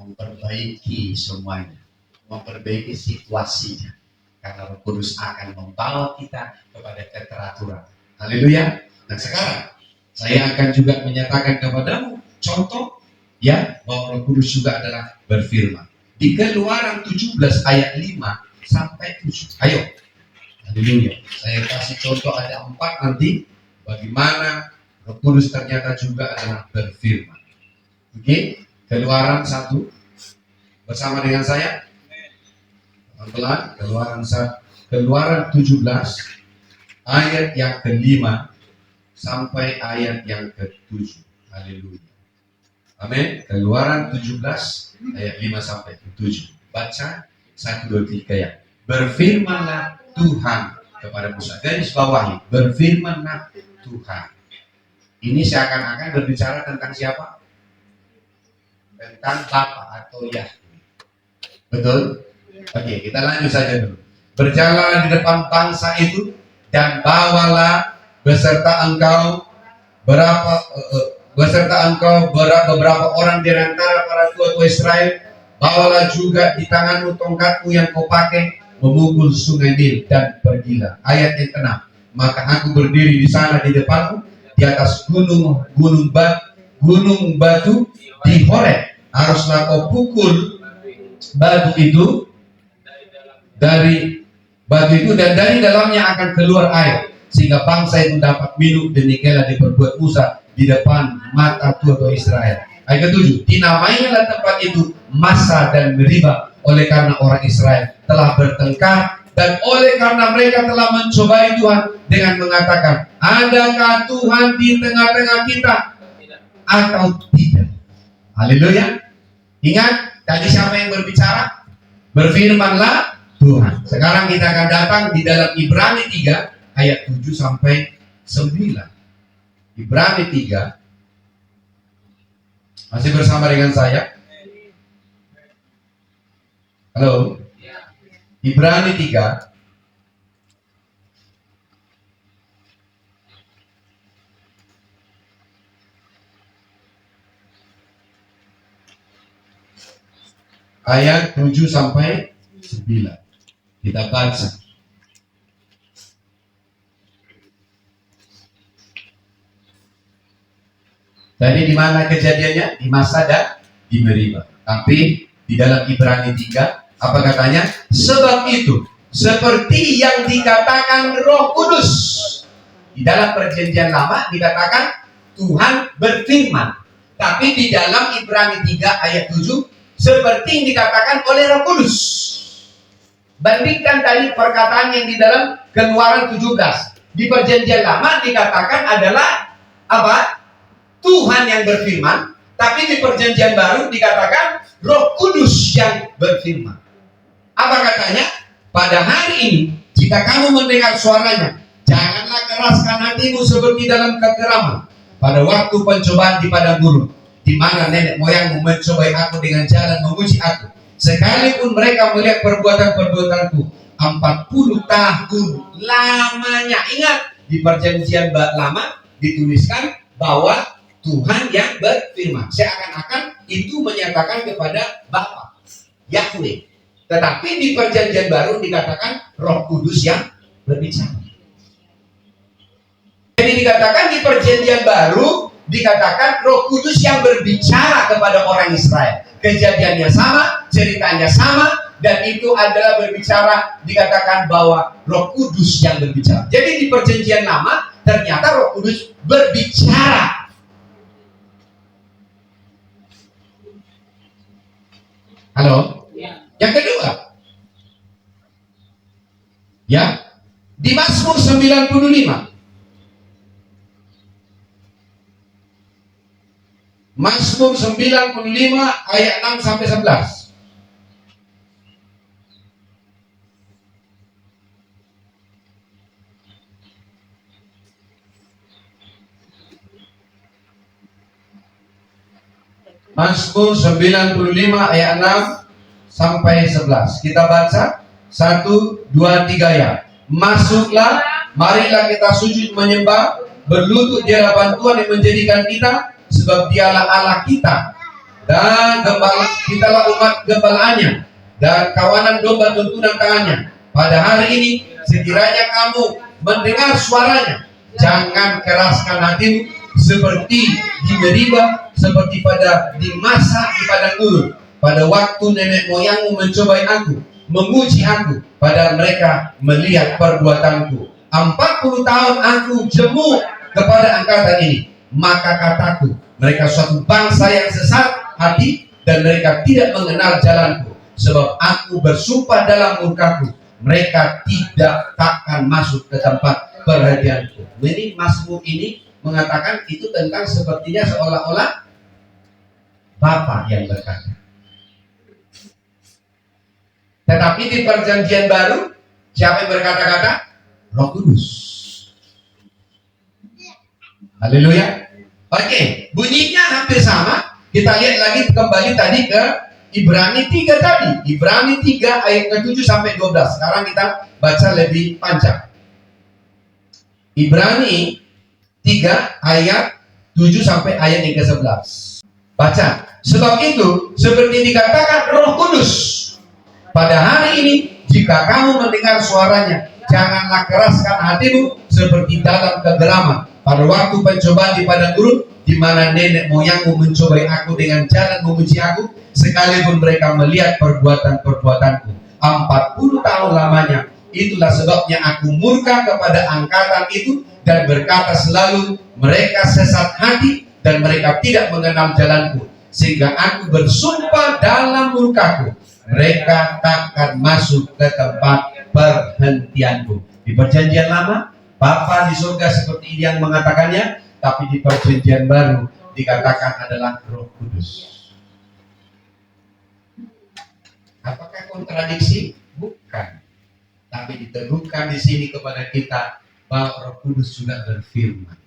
memperbaiki semuanya, memperbaiki situasinya. Karena Roh Kudus akan membawa kita kepada keteraturan. Haleluya. Nah sekarang saya akan juga menyatakan kepadamu contoh ya bahwa Roh Kudus juga adalah berfirman. Di Keluaran 17 ayat 5 sampai 7. Ayo. Haleluya. Saya kasih contoh ada 4 nanti bagaimana Roh Kudus ternyata juga adalah berfirman. Oke, Keluaran 1 bersama dengan saya. Pelan-pelan, Keluaran 17 ayat yang ke-5 sampai ayat yang ke-7. Haleluya. Amin. Keluaran 17 ayat 5 sampai 7. Baca 1 2 3 ya. Berfirmanlah Tuhan kepada Musa. Garis bawahi, berfirmanlah Tuhan. Ini seakan-akan berbicara tentang siapa? Tentang Bapa atau Yahweh. Betul? Oke, kita lanjut saja dulu. Berjalanlah di depan bangsa itu dan bawalah beserta engkau beberapa orang di antara para tua-tua Israel. Bawalah juga di tanganmu tongkatmu yang kau pakai memukul sungai Nil dan pergilah. Ayat yang ke-6. Maka aku berdiri di sana di depanmu di atas gunung batu di Horeb. Haruslah kau pukul batu itu dan dari dalamnya akan keluar air sehingga bangsa itu dapat minum. Demikianlah diperbuat Musa di depan mata tua-tua Israel. Ayat ke-7. Dinamailah tempat itu Massa dan Meriba oleh karena orang Israel telah bertengkar dan oleh karena mereka telah mencobai Tuhan dengan mengatakan, adakah Tuhan di tengah-tengah kita atau tidak? Haleluya. Ingat tadi siapa yang berbicara? Berfirmanlah Tuhan. Sekarang kita akan datang di dalam Ibrani 3 ayat 7 sampai 9. Ibrani 3. Masih bersama dengan saya? Halo? Ibrani 3 ayat 7 sampai 9. Kita baca. Tadi di mana kejadiannya? Di Massa dan di Meriba. Tapi di dalam Ibrani 3 apa katanya? Sebab itu seperti yang dikatakan Roh Kudus. Di dalam perjanjian lama dikatakan Tuhan berfirman. Tapi di dalam Ibrani 3 ayat 7 seperti yang dikatakan oleh Roh Kudus. Bandingkan tadi perkataan yang di dalam Keluaran 17. Di perjanjian lama dikatakan adalah apa? Tuhan yang berfirman. Tapi di perjanjian baru dikatakan Roh Kudus yang berfirman. Apa katanya? Pada hari ini jika kamu mendengar suaranya, janganlah keraskan hatimu seperti dalam kegeraman pada waktu pencobaan di padang gurun, di mana nenek moyangmu mencobai aku dengan jalan memuji aku. Sekalipun mereka melihat perbuatan-perbuatanku 40 tahun lamanya. Ingat, di perjanjian lama dituliskan bahwa Tuhan yang berfirman. Seakan-akan itu menyatakan kepada Bapa, Yahweh. Tetapi di perjanjian baru dikatakan Roh Kudus yang berbicara. Jadi dikatakan di perjanjian baru dikatakan Roh Kudus yang berbicara kepada orang Israel. Kejadiannya sama, ceritanya sama, dan itu adalah berbicara, dikatakan bahwa Roh Kudus yang berbicara. Jadi di perjanjian lama ternyata Roh Kudus berbicara. Halo? Yang kedua, ya, di Mazmur 95. Mazmur 95 ayat 6 sampai 11. Mazmur 95 ayat 6 sampai 11. Kita baca 1, 2, 3 ya. masuklah, marilah kita sujud menyembah, berlutut di hadapan Tuhan yang menjadikan kita, sebab dialah Allah kita, dan kitalah umat gembalaannya, dan kawanan domba tuntunan tangannya. Pada hari ini, sekiranya kamu mendengar suaranya, jangan keraskan hatimu seperti di Meriba, seperti di masa di padang gurun, pada waktu nenek moyangmu mencobai aku, menguji aku, padahal mereka melihat perbuatanku. 40 tahun aku jemu kepada angkatan ini, maka kataku, mereka suatu bangsa yang sesat hati, dan mereka tidak mengenal jalanku. Sebab aku bersumpah dalam murkaku, mereka tidak takkan masuk ke tempat perhadianku. Ini Mazmur ini mengatakan itu tentang sepertinya seolah-olah Bapa yang berkata. Tetapi di perjanjian baru, siapa yang berkata-kata? Roh Kudus. Haleluya. Oke, bunyinya hampir sama. Kita lihat lagi kembali tadi ke Ibrani 3 tadi. Ibrani 3 ayat ke-7 sampai 12. Sekarang kita baca lebih panjang. Ibrani 3 ayat 7 sampai ayat yang ke-11. Baca. Sebab itu, seperti dikatakan Roh Kudus, pada hari ini, jika kamu mendengar suaranya, janganlah keraskan hatimu seperti dalam kegelapan pada waktu pencobaan di padang gurun, di mana nenek moyangmu mencobai aku dengan jalan memuji aku, sekalipun mereka melihat perbuatan-perbuatanku 40 tahun lamanya. Itulah sebabnya aku murka kepada angkatan itu dan berkata selalu, mereka sesat hati dan mereka tidak mengenal jalanku, sehingga aku bersumpah dalam murkaku, mereka takkan masuk ke tempat perhentianku. Di perjanjian lama, Bapa di surga seperti yang mengatakannya, tapi di perjanjian baru dikatakan adalah Roh Kudus. Apakah kontradiksi? Bukan. Tapi diteguhkan di sini kepada kita bahwa Roh Kudus juga berfirman.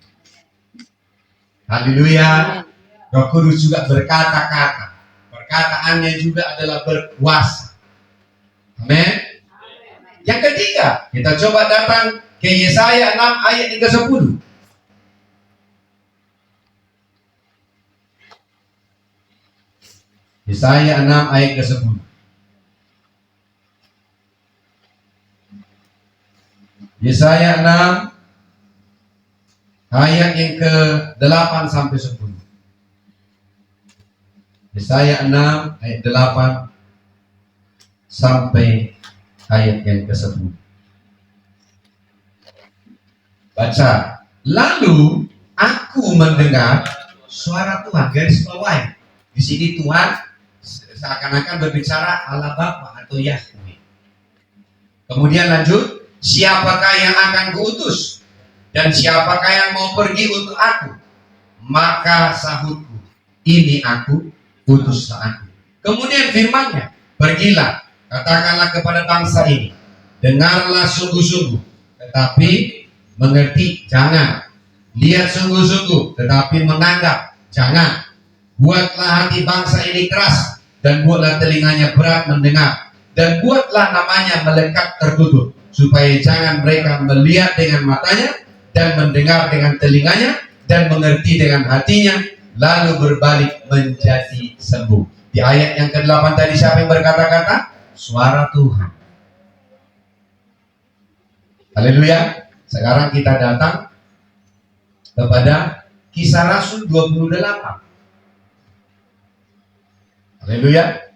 Haleluya. Roh Kudus juga berkata-kata. Perkataannya juga adalah berkuasa. Amin. Yang ketiga, kita coba datang ke Yesaya 6 ayat 10. Yesaya 6 ayat ke-10. Yesaya 6 ayat yang ke-8 sampai 10. Yesaya 6 ayat 8 sampai ayat yang ke-10. Baca. Lalu aku mendengar suara Tuhan, garis bawah. Di sini Tuhan seakan-akan berbicara Allah Bapa atau Yahweh. Kemudian lanjut, siapakah yang akan kuutus? Dan siapakah yang mau pergi untuk aku? Maka sahutku, ini aku, utuslah aku. Kemudian firman-Nya, pergilah, katakanlah kepada bangsa ini, dengarlah sungguh-sungguh, tetapi mengerti jangan. Lihat sungguh-sungguh, tetapi menganggap jangan. Buatlah hati bangsa ini keras, dan buatlah telinganya berat mendengar, dan buatlah namanya melekat tertutup, supaya jangan mereka melihat dengan matanya, dan mendengar dengan telinganya, dan mengerti dengan hatinya, lalu berbalik menjadi sembuh. Di ayat yang ke-8 tadi siapa yang berkata-kata? Suara Tuhan. Haleluya. Sekarang kita datang kepada Kisah Rasul 28. Haleluya.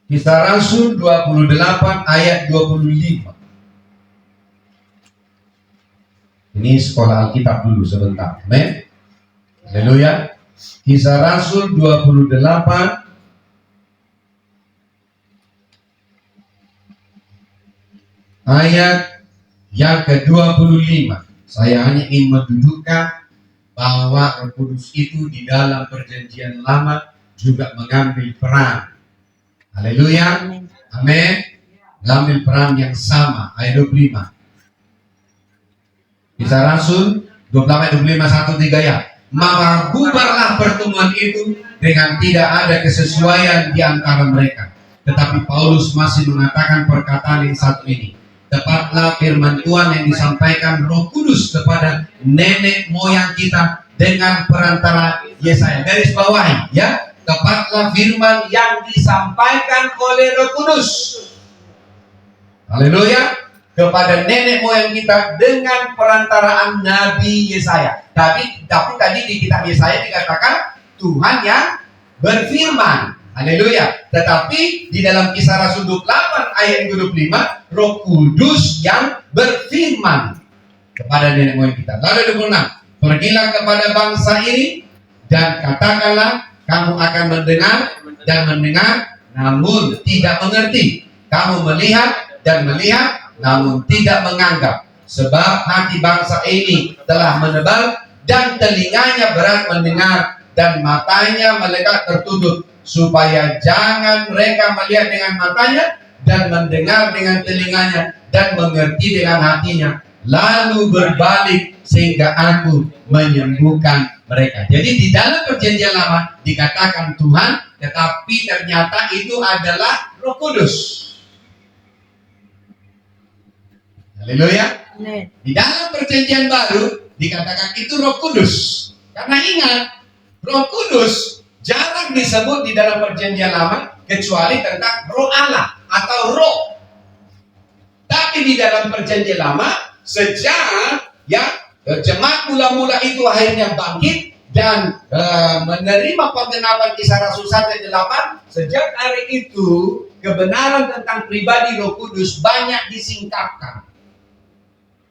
Kisah Rasul 28 ayat 25. Ini sekolah Alkitab dulu sebentar. Amin. Haleluya. Kisah Rasul 28 ayat yang ke-25. Saya hanya ingin mendudukkan bahwa Roh Kudus itu di dalam perjanjian lama juga mengambil peran. Haleluya. Amin. Mengambil peran yang sama. Ayat 25. Kisah Rasul 28 25 1 3 ya. Maka bubarlah pertemuan itu dengan tidak ada kesesuaian di antara mereka. Tetapi Paulus masih mengatakan perkataan yang satu ini. tepatlah firman Tuhan yang disampaikan Roh Kudus kepada nenek moyang kita dengan perantara Yesaya. Garis bawahi ya, tepatlah firman yang disampaikan oleh Roh Kudus. Haleluya, kepada nenek moyang kita dengan perantaraan Nabi Yesaya. Tapi tadi di kitab Yesaya dikatakan Tuhan yang berfirman. Haleluya. Tetapi di dalam Kisah Rasul 28 ayat 25, Roh Kudus yang berfirman kepada nenek moyang kita. Lalu 26, pergilah kepada bangsa ini dan katakanlah, kamu akan mendengar dan mendengar namun tidak mengerti. Kamu melihat dan melihat namun tidak menganggap. Sebab hati bangsa ini telah menebal dan telinganya berat mendengar dan matanya melekat tertutup, supaya jangan mereka melihat dengan matanya dan mendengar dengan telinganya dan mengerti dengan hatinya, lalu berbalik sehingga aku menyembuhkan mereka. Jadi di dalam perjanjian lama dikatakan Tuhan, tetapi ternyata itu adalah Roh Kudus. Haleluya. Di dalam perjanjian baru dikatakan itu Roh Kudus. Karena ingat, Roh Kudus jarang disebut di dalam perjanjian lama kecuali tentang Roh Allah atau Roh. Tapi di dalam perjanjian lama, sejak jemaat mula-mula itu akhirnya bangkit dan menerima penggenapan Kisah Rasul 1 ayat 8, sejak hari itu kebenaran tentang pribadi Roh Kudus banyak disingkapkan.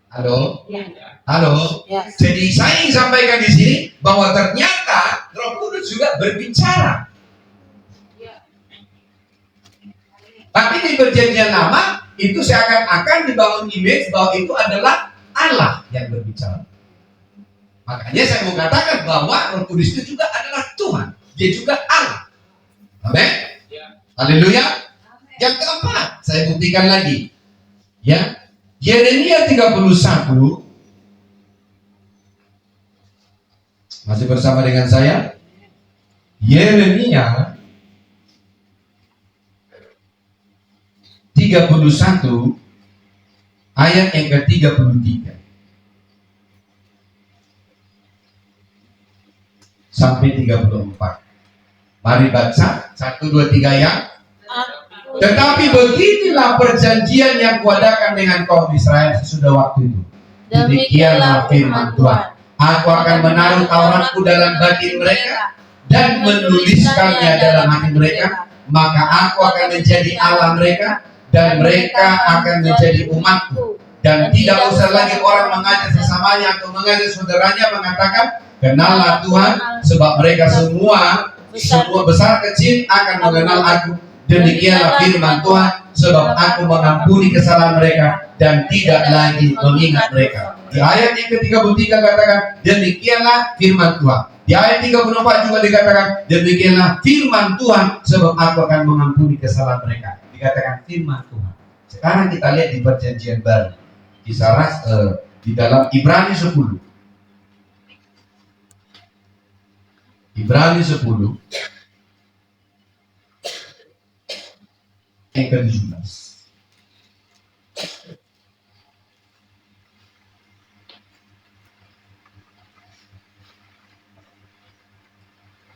Halo? Ya. Halo? Ya. Jadi saya ingin sampaikan di sini bahwa ternyata Roh Kudus juga berbicara. Tapi di perjanjian lama itu seakan-akan dibangun image bahwa itu adalah Allah yang berbicara. Makanya saya mau katakan bahwa Roh Kudus itu juga adalah Tuhan. Dia juga Allah. Amin? Haleluya. Yang keempat, saya buktikan lagi. Ya, Yeremia 31. Masih bersama dengan saya? Yeremia 31 ayat yang ke-33 sampai 34. Mari baca 1, 2, 3 ya. Tetapi beginilah perjanjian yang kuadakan dengan kaum Israel sesudah waktu itu. Demikianlah firman Tuhan. Aku akan menaruh Tauratku dalam batin mereka dan menuliskannya dalam hati mereka. Maka aku akan menjadi Allah mereka dan mereka akan menjadi umatku. Dan tidak usah lagi orang mengajar sesamanya atau mengajar saudaranya mengatakan, kenallah Tuhan, sebab mereka semua besar kecil akan mengenal aku. Demikianlah firman Tuhan, sebab aku mengampuni kesalahan mereka dan tidak lagi mengingat mereka. Di ayat yang ke-33 katakan, demikianlah firman Tuhan. Di ayat 34 juga dikatakan, demikianlah firman Tuhan, sebab aku akan mengampuni kesalahan mereka. Dikatakan firman Tuhan. Sekarang kita lihat di perjanjian baru. Kisah di dalam Ibrani 10. Ibrani 10 yang ke-17.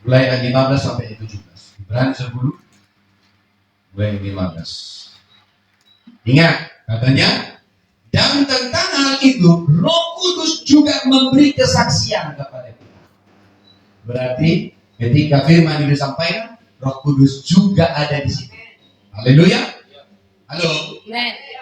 Mulai ayat 15 sampai ayat 17. Ibrani 10 mulai ayat 15. Ingat, katanya, dan tentang hal itu Roh Kudus juga memberi kesaksian kepada kita. Berarti ketika firman itu disampaikan, Roh Kudus juga ada di sini. Haleluya. Halo.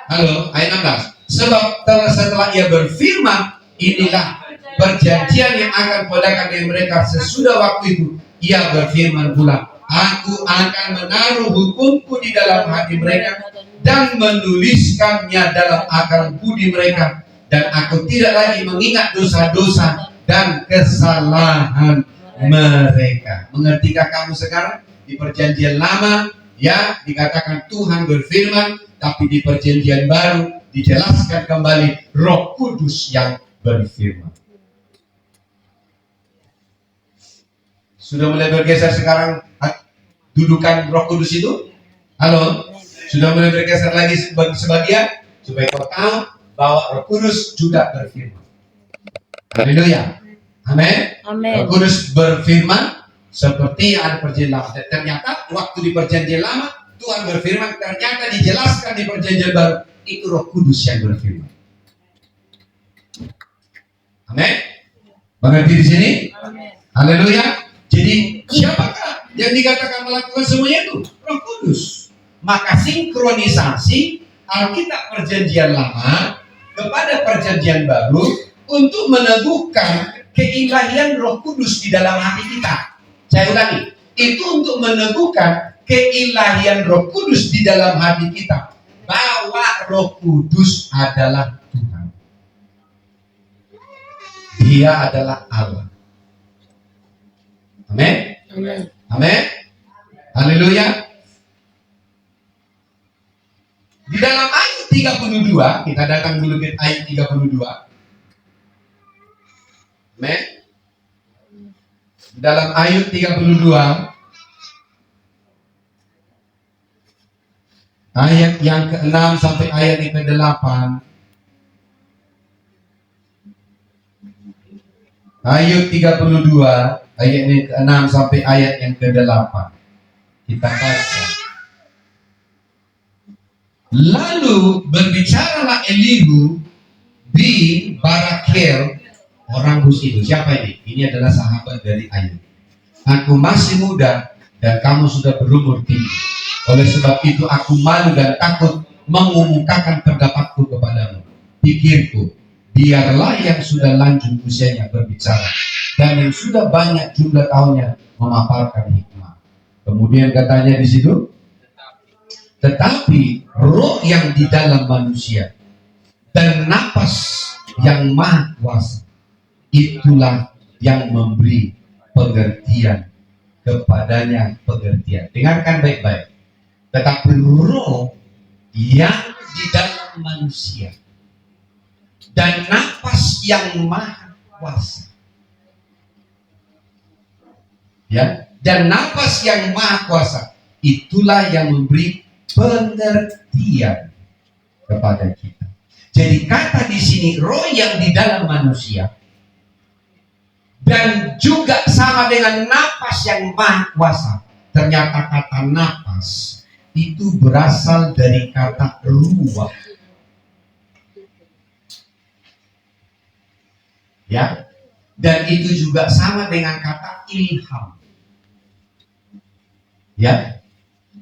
Halo, ayat 16. Sebab setelah ia berfirman, inilah perjanjian yang akan kuadakan dengan mereka sesudah waktu itu. Ia berfirman pula, aku akan menaruh hukumku di dalam hati mereka dan menuliskannya dalam akal budi mereka, dan aku tidak lagi mengingat dosa-dosa dan kesalahan mereka. Mengertikah kamu sekarang? Di perjanjian lama ya dikatakan Tuhan berfirman, tapi di perjanjian baru dijelaskan kembali Roh Kudus yang berfirman. Sudah mulai bergeser sekarang dudukan Roh Kudus itu? Halo? Sudah mulai bergeser lagi sebagian? Supaya kau tahu bahwa Roh Kudus juga berfirman. Haleluya. Amin. Amin. Roh Kudus berfirman seperti yang ada perjanjian lama. Ternyata waktu di perjanjian lama Tuhan berfirman, ternyata dijelaskan di perjanjian baru itu Roh Kudus yang berfirman. Amin. Mengerti di sini? Amin. Haleluya. Jadi siapakah yang dikatakan melakukan semuanya itu? Roh Kudus. Maka sinkronisasi Alkitab perjanjian lama kepada perjanjian baru untuk meneguhkan keilahian Roh Kudus di dalam hati kita. Saya ulangi, itu untuk meneguhkan keilahian Roh Kudus di dalam hati kita, bahwa Roh Kudus adalah Tuhan. Dia adalah Allah. Amin. Amin. Amin. Haleluya. Di dalam ayat 32, kita datang dulu ke ayat 32. Amin. Dalam ayat 32, ayat yang ke-6 sampai ayat yang ke-8. Ayat 32, ayat yang ke-6 sampai ayat yang ke-8. Kita baca. Lalu berbicaralah Elihu bin Barakel orang Hus itu. Siapa ini? Ini adalah sahabat dari Ayub. Aku masih muda dan kamu sudah berumur tinggi. Oleh sebab itu aku malu dan takut mengumumkakan pendapatku kepadamu. Pikirku, biarlah yang sudah lanjut usianya berbicara dan yang sudah banyak jumlah tahunnya memaparkan hikmah. Kemudian katanya di situ, tetapi roh yang di dalam manusia dan napas yang maha kuasa, itulah yang memberi pengertian kepadanya pengertian. Dengarkan baik-baik. Tetapi roh yang di dalam manusia dan napas yang maha kuasa, ya, dan napas yang maha kuasa, itulah yang memberi pengertian kepada kita. Jadi kata di sini roh yang di dalam manusia dan juga sama dengan napas yang maha kuasa. Ternyata kata napas itu berasal dari kata ruah. Ya. Dan itu juga sama dengan kata ilham. Ya.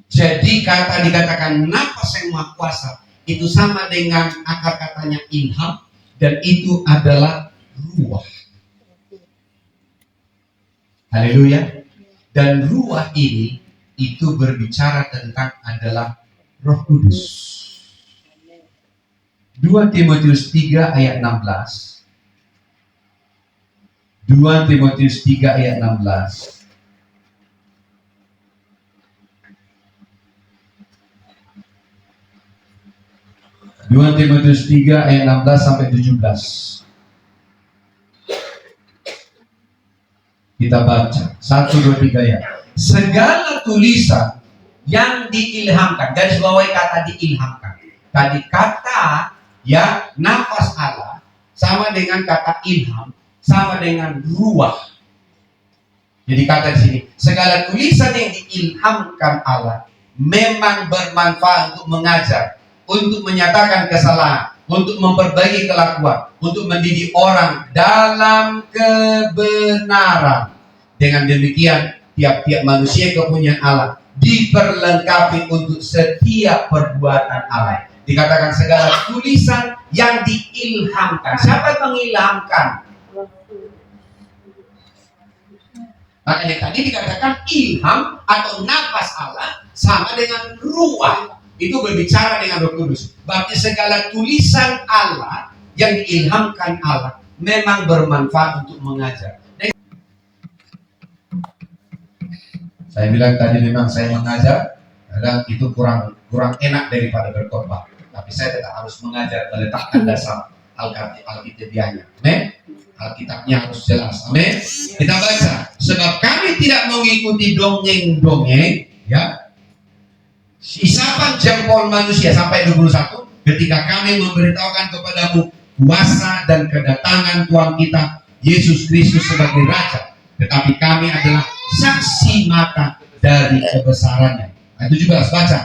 Jadi kata dikatakan napas yang maha kuasa itu sama dengan akar katanya ilham, dan itu adalah ruah. Haleluya. Dan ruah ini itu berbicara tentang adalah Roh Kudus. 2 Timotius 3 ayat 16. 2 Timotius 3 ayat 16. 2 Timotius 3 ayat 16 sampai 17. Kita baca 1, 2, 3 ya. Segala tulisan yang diilhamkan, garis bawahi kata diilhamkan. Tadi kata ya nafas Allah sama dengan kata ilham, sama dengan ruah. Jadi kata di sini, segala tulisan yang diilhamkan Allah memang bermanfaat untuk mengajar, untuk menyatakan kesalahan, untuk memperbaiki kelakuan, untuk mendidik orang dalam kebenaran. Dengan demikian, tiap-tiap manusia kepunyaan Allah diperlengkapi untuk setiap perbuatan Allah. Dikatakan segala tulisan yang diilhamkan. Siapa yang mengilhamkan? Makanya tadi dikatakan ilham atau nafas Allah sama dengan ruah. Itu berbicara dengan Roh Kudus. Berarti segala tulisan Allah yang diilhamkan Allah memang bermanfaat untuk mengajar. Saya bilang tadi memang saya mengajar, kadang itu kurang enak daripada berkhotbah. Tapi saya tetap harus mengajar, meletakkan dasar Alkitabiahnya. Amin. Alkitabnya harus jelas. Amin. Kita baca. Sebab kami tidak mengikuti dongeng-dongeng, ya. Isapan jempol manusia sampai 21. ketika kami memberitahukan kepadamu kuasa dan kedatangan Tuhan kita Yesus Kristus sebagai Raja, tetapi kami adalah saksi mata dari kebesarannya. Ayat 17 baca.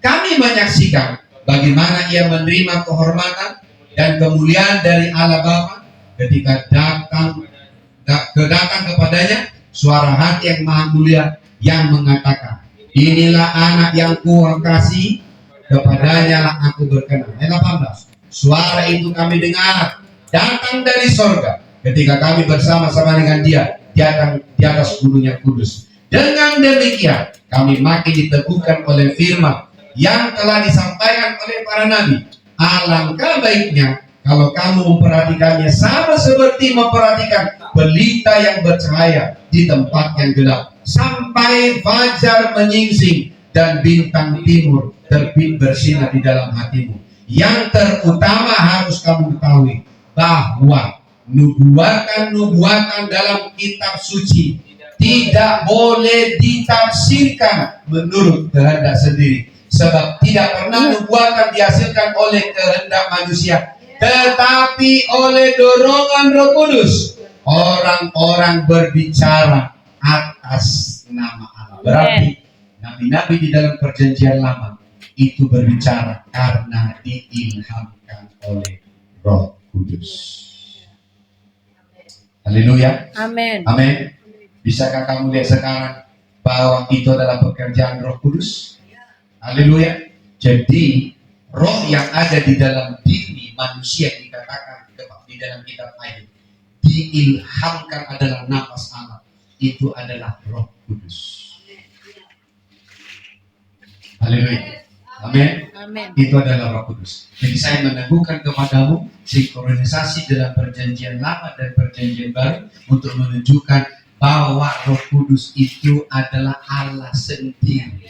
Kami menyaksikan bagaimana ia menerima kehormatan dan kemuliaan dari Allah Bapa ketika datang kepadanya suara hati yang maha mulia yang mengatakan, inilah anak yang kukasihi, kepadanya lah aku berkenan. Ayat 18. Suara itu kami dengar datang dari sorga ketika kami bersama-sama dengan dia di atas gunung yang kudus. Dengan demikian kami makin diteguhkan oleh firman yang telah disampaikan oleh para nabi. Alangkah baiknya kalau kamu memperhatikannya sama seperti memperhatikan pelita yang bercahaya di tempat yang gelap, sampai fajar menyingsing dan bintang timur terbit bersinar di dalam hatimu. Yang terutama harus kamu ketahui bahwa nubuatan dalam kitab suci tidak boleh ditafsirkan menurut kehendak sendiri, sebab tidak pernah nubuatan dihasilkan oleh kehendak manusia, tetapi oleh dorongan Roh Kudus. Orang-orang berbicara atas nama Allah. Berarti nabi-nabi di dalam perjanjian lama itu berbicara karena diilhamkan oleh Roh Kudus. Haleluya. Amin. Amin. Bisakah kamu lihat sekarang bahwa itu adalah pekerjaan Roh Kudus? Haleluya. Jadi roh yang ada di dalam diri manusia dikatakan di dalam kitab ayat diilhamkan adalah nafas Allah. Itu adalah Roh Kudus. Haleluya. Amin. Amin. Itu adalah Roh Kudus. Jadi saya meneguhkan kepadamu sinkronisasi dalam perjanjian lama dan perjanjian baru untuk menunjukkan bahwa Roh Kudus itu adalah Allah sendiri.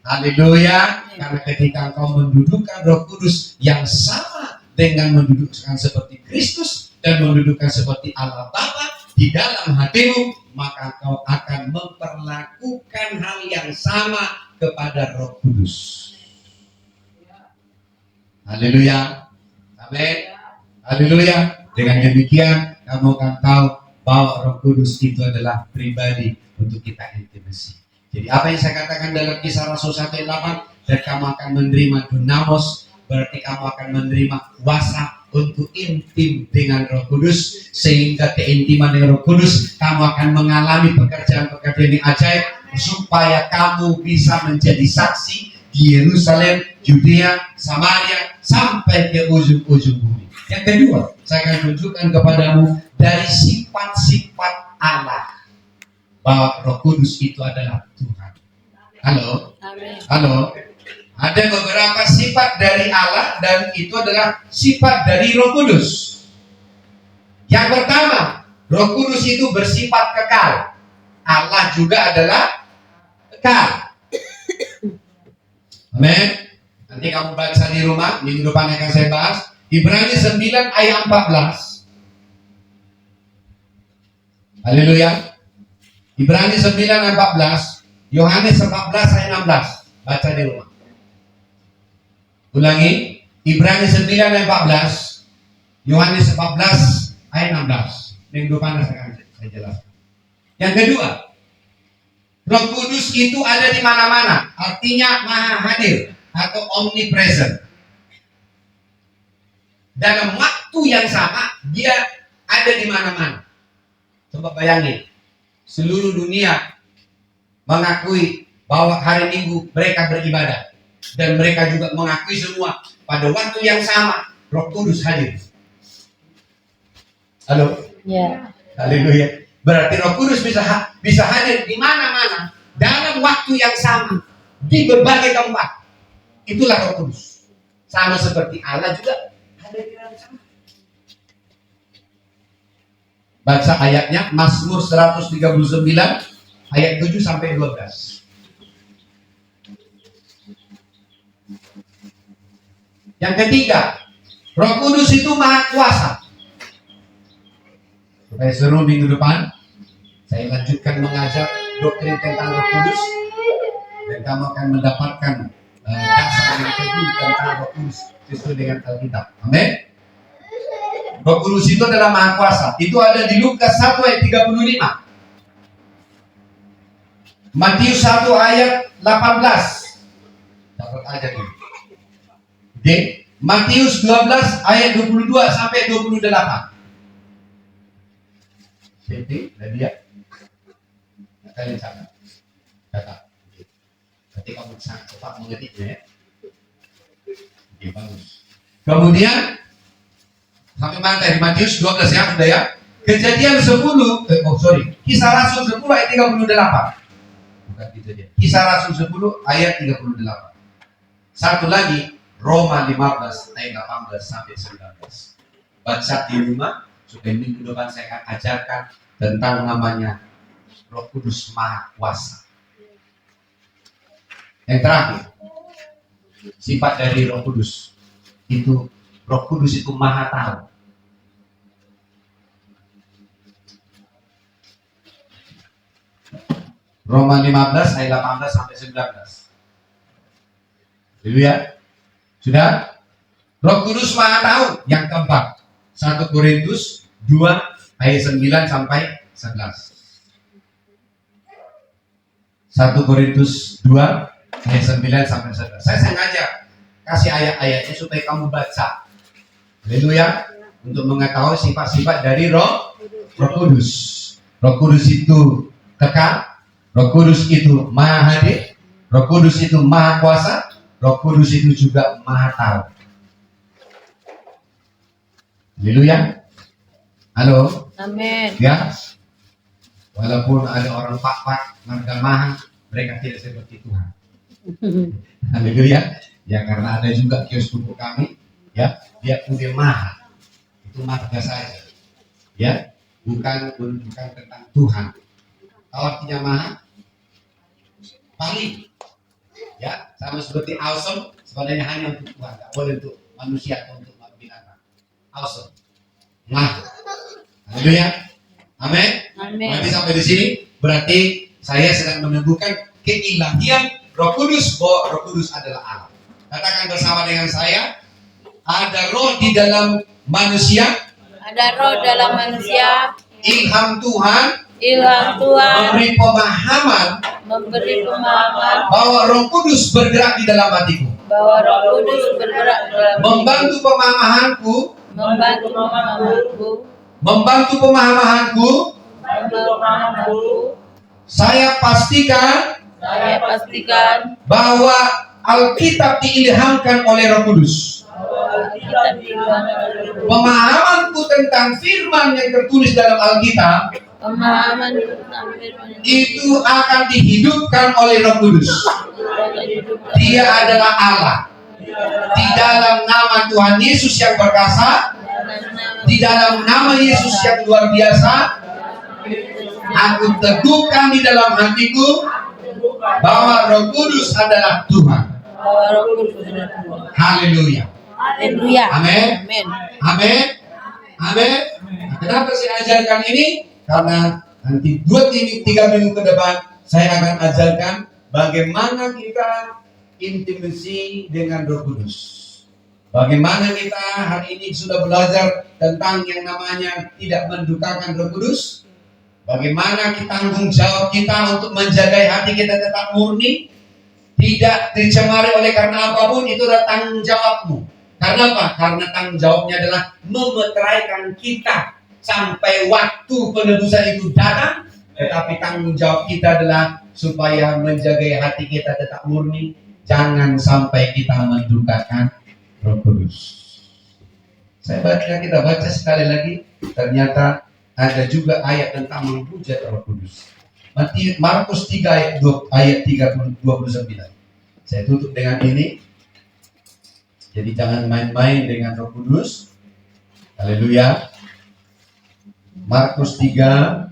Haleluya. Karena ketika engkau mendudukkan Roh Kudus yang sama dengan mendudukkan seperti Kristus dan mendudukkan seperti Allah Bapa di dalam hatimu, maka engkau akan memperlakukan hal yang sama kepada Roh Kudus. Haleluya. Amin. Haleluya. Dengan demikian kamu akan tahu bahwa Roh Kudus itu adalah pribadi untuk kita intimasi. Jadi apa yang saya katakan dalam Kisah Rasul 1:8, dan kamu akan menerima dunamos, berarti kamu akan menerima kuasa untuk intim dengan Roh Kudus, sehingga keintiman dengan Roh Kudus kamu akan mengalami pekerjaan-pekerjaan yang ajaib, supaya kamu bisa menjadi saksi di Yerusalem, Judea, Samaria, sampai ke ujung-ujung bumi. Yang kedua, saya akan tunjukkan kepadamu dari sifat-sifat Allah, bahwa Roh Kudus itu adalah Tuhan. Halo? Amin. Halo? Ada beberapa sifat dari Allah dan itu adalah sifat dari Roh Kudus. Yang pertama, Roh Kudus itu bersifat kekal. Allah juga adalah kekal. Amin. Nanti kamu baca di rumah, minggu depan akan saya bahas. Ibrani 9 ayat 14. Haleluya. Ibrani 9 ayat 14. Yohanes 14 ayat 16. Baca di rumah. Ulangi. Ibrani 9 ayat 14. Yohanes 14 ayat 16. Minggu depan akan saya jelaskan. Yang kedua, Roh Kudus itu ada di mana-mana, artinya maha hadir atau omnipresent. Dalam waktu yang sama, dia ada di mana-mana. Coba bayangin, seluruh dunia mengakui bahwa hari Minggu mereka beribadah, dan mereka juga mengakui semua pada waktu yang sama Roh Kudus hadir. Halo? Ya. Haleluya. Berarti Roh Kudus bisa hadir di mana-mana dalam waktu yang sama di berbagai tempat. Itulah Roh Kudus. Sama seperti Allah juga hadir di dalam sana. Baca ayatnya Mazmur 139 ayat 7 sampai 12. Yang ketiga, Roh Kudus itu maha kuasa. Supaya seru minggu depan saya lanjutkan mengajar doktrin tentang Roh Kudus, dan kamu akan mendapatkan dasar paling teguh tentang Roh Kudus sesuai dengan Alkitab. Amin. Roh Kudus itu adalah Maha Kuasa. Itu ada di Lukas 1 ayat 35. Matius 1 ayat 18. Dapat aja dulu. Oke. Matius 12 ayat 22 sampai 28. Jadi, dia kalian catat. Nanti kamu sangat cepat mengetiknya ya. Oke, bagus. Kemudian sampai mana tadi? Matius 12 ya, udah ya. Kejadian 10, Kisah Rasul 10 ayat 38. Bukan kejadian. Kisah Rasul 10 ayat 38. Satu lagi, Roma 15 ayat 18 sampai 19. Baca di rumah, supaya minggu depan saya akan ajarkan tentang namanya Roh Kudus Maha Kuasa. Yang terakhir, sifat dari Roh Kudus itu, Roh Kudus itu Maha Tahu. Roma 15 ayat 18 sampai 19. Haleluya. Sudah? Roh Kudus Maha Tahu. Yang keempat, 1 Korintus 2 ayat 9 sampai 11. 1 Korintus 2 ayat 9 sampai 11. Saya sengaja kasih ayat-ayatnya supaya kamu baca. Haleluya. Untuk mengetahui sifat-sifat dari Roh Kudus. Roh Kudus itu kekal. Roh Kudus itu Maha Hadir. Roh Kudus itu Maha Kuasa. Roh Kudus itu juga Maha Tahu. Haleluya. Halo. Amin. Ya. Walaupun ada orang pak-pak, harga mahal, mereka tidak seperti Tuhan. Haleluya. Ya, karena ada juga kios buku kami, ya, dia udah mahal. Itu marga saja. Ya, bukan tentang Tuhan. Kalau artinya mahal, paling, ya, sama seperti awesome, sebenarnya hanya untuk Tuhan, tidak boleh untuk manusia atau untuk binatang. Awesome, mahal. Haleluya. Amin. Amin. Nanti sampai di sini berarti saya sedang menemukan keilahian Roh Kudus, bahwa Roh Kudus adalah Allah. Katakan bersama dengan saya, ada roh di dalam manusia. Ada roh dalam manusia. Ilham Tuhan. Ilham Tuhan Memberi pemahaman bahwa Roh Kudus bergerak di dalam hatiku. Bahwa Roh Kudus bergerak dalam Membantu pemahamanku. membantu pemahamanku. Membantu pemahamanku. Saya pastikan bahwa Alkitab diilhamkan oleh Roh Kudus. Pemahamanku tentang firman yang tertulis dalam Alkitab itu akan dihidupkan oleh Roh Kudus. Dia adalah Allah. Di dalam nama Tuhan Yesus yang perkasa, di dalam nama Yesus yang luar biasa, aku teguhkan di dalam hatiku bahwa Roh Kudus adalah Tuhan. Haleluya. Haleluya. Amin. Amin. Amin. Amin. Nah, kenapa saya ajarkan ini? Karena nanti 2-3 minggu ke depan saya akan ajarkan bagaimana kita intimasi dengan Roh Kudus. Bagaimana kita hari ini sudah belajar tentang yang namanya tidak mendukakan Roh Kudus. Bagaimana tanggung jawab kita untuk menjaga hati kita tetap murni, tidak dicemari oleh karena apapun. Itu adalah tanggung jawabmu. Karena apa? Karena tanggung jawabnya adalah memeteraikan kita sampai waktu penebusan itu datang. Tetapi tanggung jawab kita adalah supaya menjaga hati kita tetap murni. Jangan sampai kita mendukakan Roh Kudus. Kita baca sekali lagi. Ternyata ada juga ayat tentang menghujat Roh Kudus. Markus 3 ayat 29. Saya tutup dengan ini. Jadi jangan main-main dengan Roh Kudus. Haleluya. Markus 3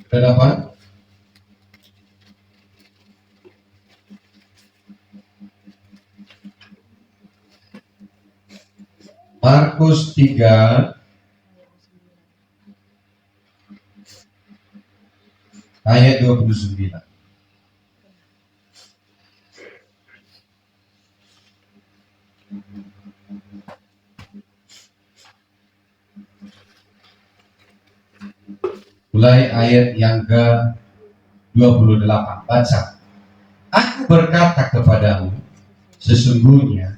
Berapa? Markus 3 ayat 29. Mulai ayat yang ke-28. Baca. Aku berkata kepadamu, sesungguhnya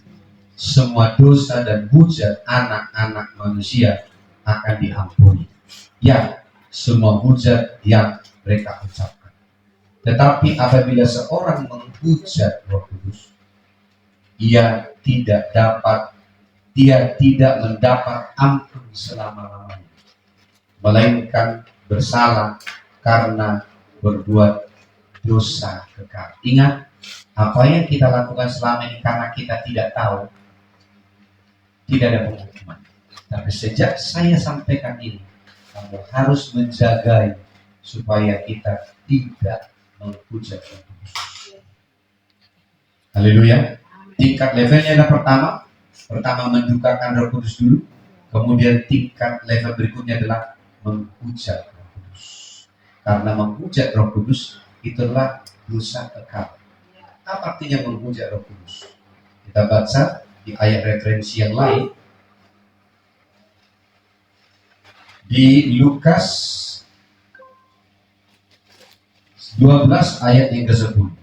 semua dosa dan hujat anak-anak manusia akan diampuni. Ya, semua hujat yang mereka ucapkan. Tetapi apabila seorang menghujat Roh Kudus, dia tidak mendapat ampun selama-lamanya, melainkan bersalah karena berbuat dosa kekal. Ingat, apa yang kita lakukan selama ini karena kita tidak tahu, tidak ada penghukuman. Tapi sejak saya sampaikan ini, kamu harus menjaga supaya kita tidak menghujat Roh Kudus. Haleluya. Tingkat levelnya adalah pertama mendukakan Roh Kudus dulu, kemudian tingkat level berikutnya adalah menghujat Roh Kudus. Karena menghujat Roh Kudus itulah dosa kekal. Apa artinya menghujat Roh Kudus? Kita baca di ayat referensi yang lain. Di Lukas 12 ayat yang ke-10.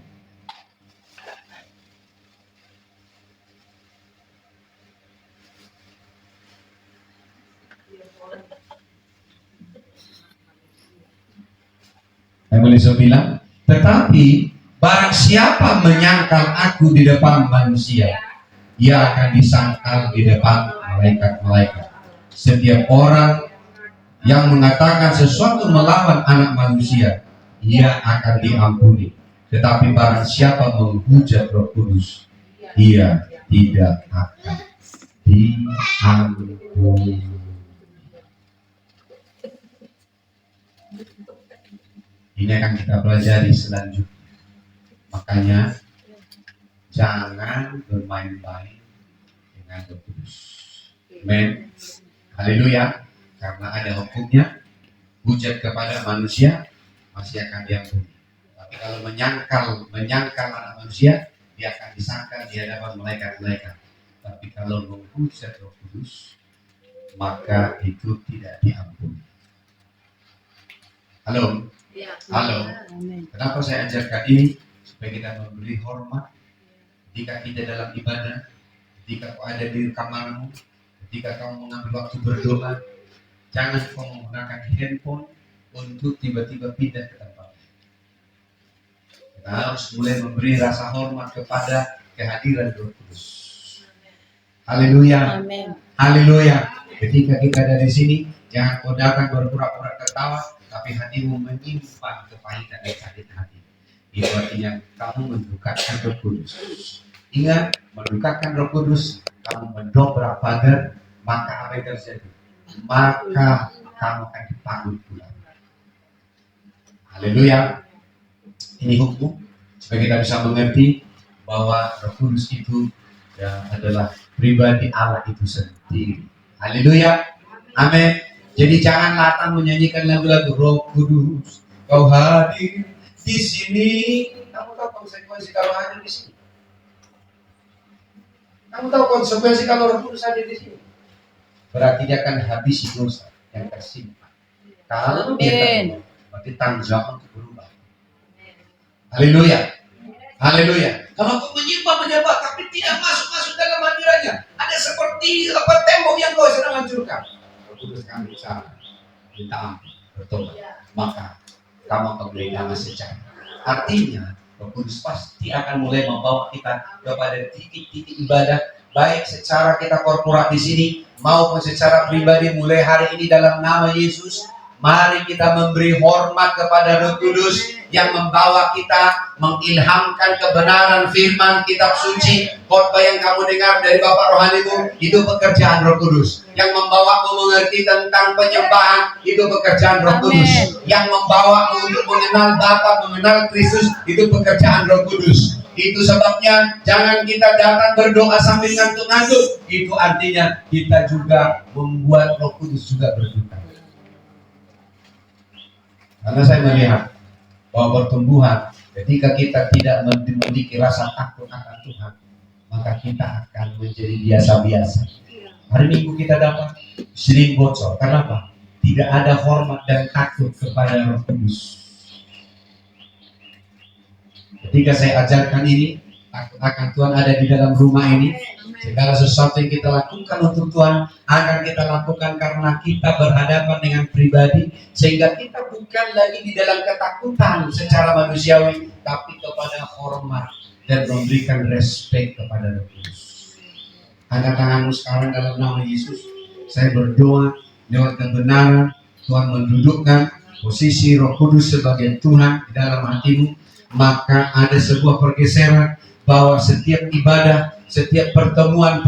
Yesus bilang, tetapi barang siapa menyangkal aku di depan manusia, ia akan disangkal di depan malaikat-malaikat. Setiap orang yang mengatakan sesuatu melawan anak manusia, ia akan diampuni. Tetapi barang siapa menghujat Roh Kudus, ia tidak akan diampuni. Ini akan kita pelajari selanjutnya. Makanya jangan bermain-main dengan Roh Kudus. Amen. Haleluya. Karena ada hukumnya. Hujat kepada manusia masih akan diampuni. Tapi kalau menyangkal anak manusia, dia akan disangkal di hadapan malaikat-malaikat. Tapi kalau menghujat Roh Kudus, maka itu tidak diampuni. Halo. Halo. Kenapa saya ajarkan ini? Supaya kita memberi hormat ketika kita dalam ibadah, ketika kau ada di kamarmu, ketika kau mengambil waktu berdoa. Jangan kau menggunakan handphone untuk tiba-tiba pindah ke tempat. Kita harus mulai memberi rasa hormat kepada kehadiran Roh Kudus. Haleluya. Haleluya. Ketika kita ada di sini, jangan kau datang berpura-pura tertawa, tapi hatimu menyimpan kepahitan dan sakit hati. Itu artinya kamu mendukakan Roh Kudus. Ingat, mendukakan Roh Kudus, kamu mendobrak pagar, maka apa yang terjadi? Maka kamu akan dipanggil pulang. Haleluya. Ini hukum supaya kita bisa mengerti bahwa Roh Kudus itu adalah pribadi Allah itu sendiri. Haleluya. Amin. Jadi jangan latah menyanyikan lagu-lagu Roh Kudus, kau hadir di sini. Kamu tahu konsekuensi kalau hadir di sini? Kamu tahu konsekuensi kalau Roh Kudus hadir di sini? Berarti dia akan habisi dosa yang tersimpan. Kalau dia terbunuh, berarti tanggung jawab untuk berubah. Haleluya. Haleluya. Kalau kau menyembah tapi tidak masuk dalam hadirannya, ada seperti tembok yang kau sedang hancurkan. Kudus kami bicara, minta ampun, bertobat, maka kamu akan kehilangan sejarah. Artinya, Roh Kudus pasti akan mulai membawa kita kepada titik-titik ibadah, baik secara kita korporat di sini maupun secara pribadi. Mulai hari ini dalam nama Yesus, mari kita memberi hormat kepada Roh Kudus. yang membawa kita, mengilhamkan kebenaran firman kitab suci, khotbah yang kamu dengar dari Bapak rohanimu, itu pekerjaan Roh Kudus. Yang membawamu mengerti tentang penyembahan, itu pekerjaan Roh Kudus. Yang membawamu untuk mengenal Bapa, mengenal Kristus, itu pekerjaan Roh Kudus. Itu sebabnya jangan kita datang berdoa sambil ngantuk-ngantuk. Itu artinya kita juga membuat Roh Kudus juga berduka. Karena saya melihat bahwa pertumbuhan ketika kita tidak memiliki rasa takut akan Tuhan, maka kita akan menjadi biasa-biasa. Hari Minggu kita dapat sering bocor. Kenapa? Tidak ada hormat dan takut kepada Roh Kudus. Ketika saya ajarkan ini, takut akan Tuhan ada di dalam rumah ini. Segala sesuatu yang kita lakukan untuk Tuhan akan kita lakukan karena kita berhadapan dengan pribadi, sehingga kita bukan lagi di dalam ketakutan secara manusiawi, tapi kepada hormat dan memberikan respect kepada Roh Kudus. Angkat tanganmu sekarang dalam nama Yesus. Saya berdoa lewat kebenaran Tuhan mendudukkan posisi Roh Kudus sebagai Tuhan di dalam hatimu, maka ada sebuah pergeseran bahwa setiap ibadah, setiap pertemuan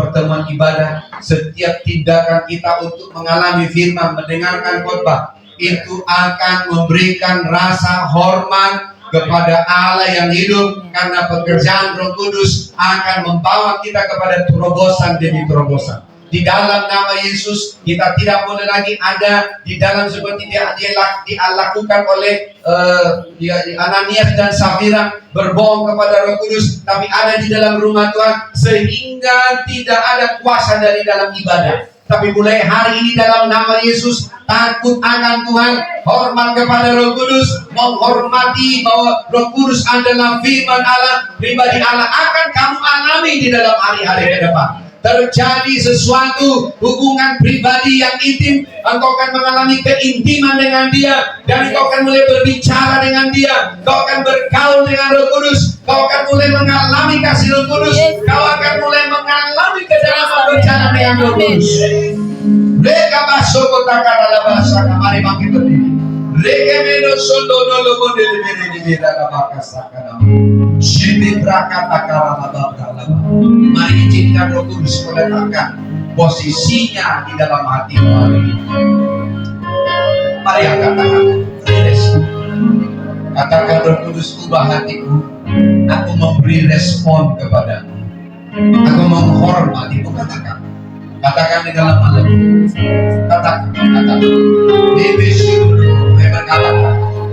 ibadah, setiap tindakan kita untuk mengalami firman, mendengarkan khotbah, itu akan memberikan rasa hormat kepada Allah yang hidup, karena pekerjaan Roh Kudus akan membawa kita kepada terobosan demi terobosan. Di dalam nama Yesus kita tidak boleh lagi ada di dalam seperti dia dilakukan oleh Ananias dan Safira, berbohong kepada Roh Kudus, tapi ada di dalam rumah Tuhan sehingga tidak ada kuasa dari dalam ibadah. Tapi mulai hari ini dalam nama Yesus, takut akan Tuhan, hormat kepada Roh Kudus, menghormati bahwa Roh Kudus adalah firman Allah, pribadi Allah, akan kamu alami di dalam hari-hari ke depan. Terjadi sesuatu hubungan pribadi yang intim, engkau akan mengalami keintiman dengan dia, dan engkau akan mulai berbicara dengan dia, engkau akan bergaul dengan Roh Kudus, engkau akan mulai mengalami kasih Roh Kudus, engkau akan mulai mengalami kedalaman berjalan dengan Roh Kudus. Mereka masuk kota kata bahasa, mari bangkit berdiri. Mereka menusul dulu model ini beda kabakasakana. Sini berakata karana. Mari izinkan Roh Kudus meletakkan posisinya di dalam hati hari ini. Mari angkat tangan. Katakan, Roh Kudus, ubah hatiku. Aku memberi respon kepadamu. Aku menghormati. Katakan. Katakan di dalam malam. Katakan.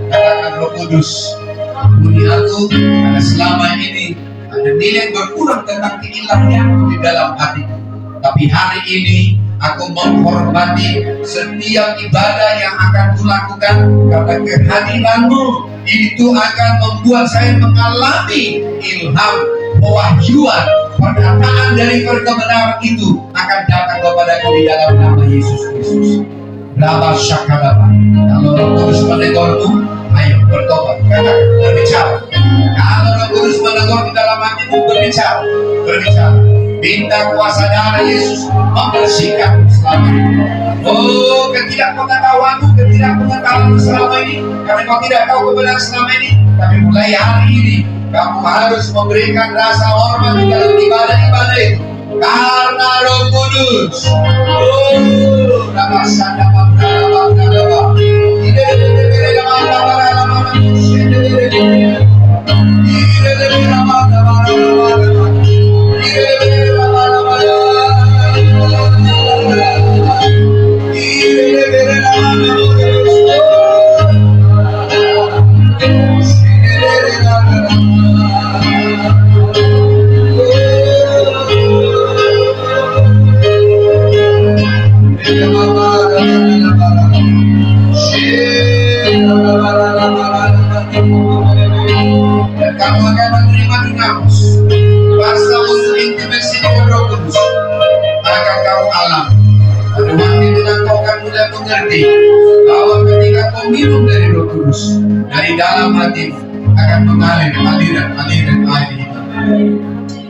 Katakan, Roh Kudus, ampuni aku karena selama ini ada nilai berkurang tentang keilahian di dalam hatiku. Tapi hari ini aku menghormati setiap ibadah yang akan kulakukan, karena kehadiranmu itu akan membuat saya mengalami ilham, pewahyuan, perkataan dari kebenaran itu akan datang kepadaku di dalam nama Yesus Kristus. Lama syakaraba. Kalau Roh Kudus menegurmu, ayo bertobat, katakan, berbicara. Kalau Roh Kudus menegur di dalam hatimu, berbicara. Minta kuasa darah Yesus membersihkan selama ini. Oh, ketidakpengetahuanmu selama ini, karena kau tidak tahu kebenaran selama ini. Tapi mulai hari ini, kamu harus memberikan rasa hormat di dalam ibadah-ibadah itu, karena Roh Kudus. Oh, ramasana bab. Kamu akan menerima dinamus rasa untuk intimasi dengan Roh Kudus, akan kamu alami. Pada waktu itu kau akan mulai mengerti bahwa ketika kau minum dari Roh Kudus, dari dalam hatimu akan mengalir aliran air hidup.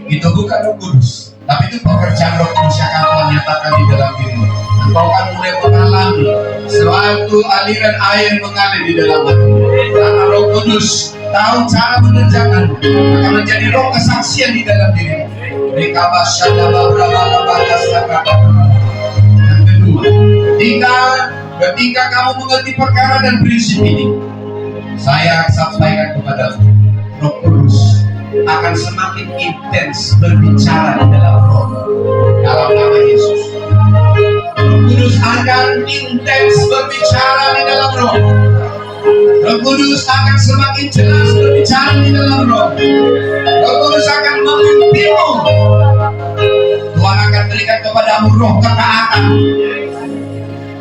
Itu bukan Roh Kudus, tapi itu pekerjaan Roh Kudus yang akan Tuhan nyatakan di dalam dirimu. Engkau akan mulai mengalami suatu aliran air mengalir di dalam hatimu. Karena Roh Kudus tahu cara mengerjakan, akan menjadi roh kesaksian di dalam diri. Yang kedua, ketika kamu mengerti perkara dan prinsip ini, saya sampaikan kepadamu, Roh Kudus akan semakin intens berbicara di dalam roh, dalam nama Yesus. Roh Kudus akan intens berbicara di dalam roh. Roh Kudus akan semakin jelas berbicara di dalam roh. Roh Kudus akan memimpinmu. Tuhan akan berikan kepadamu roh ketaatan.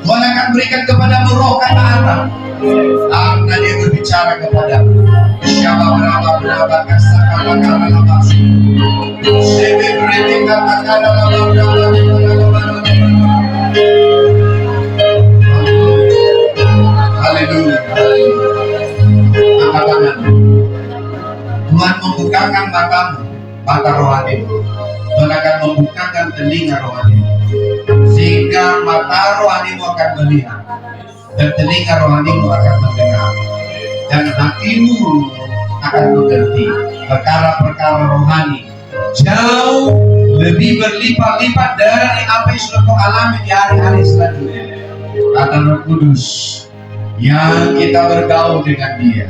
Tuhan akan berikan kepadamu roh ketaatan. Karena Dia berbicara kepadamu. Siapa berapa kata-kata lepas. Sebe berarti kata-kata lepas. Haleluya. Angkat tangan. Tuhan membukakan mata rohani. Tuhan akan membukakan telinga rohani, sehingga mata rohanimu akan melihat dan telinga rohanimu akan mendengar dan hatimu akan mengerti perkara-perkara rohani jauh lebih berlipat-lipat dari apa yang sudah kau alami di hari-hari selanjutnya. Kata Roh Kudus yang kita bergaul dengan Dia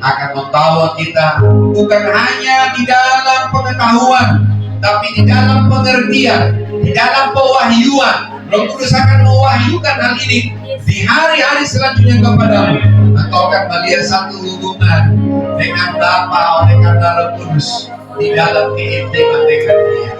akan membawa kita bukan hanya di dalam pengetahuan, tapi di dalam pengertian, di dalam pewahyuan. Roh Kudus akan mewahyukan hal ini di hari-hari selanjutnya kepadamu. Engkau akan melihat satu hubungan dengan Bapa oleh karena Roh Kudus di dalam keintiman dengan Dia.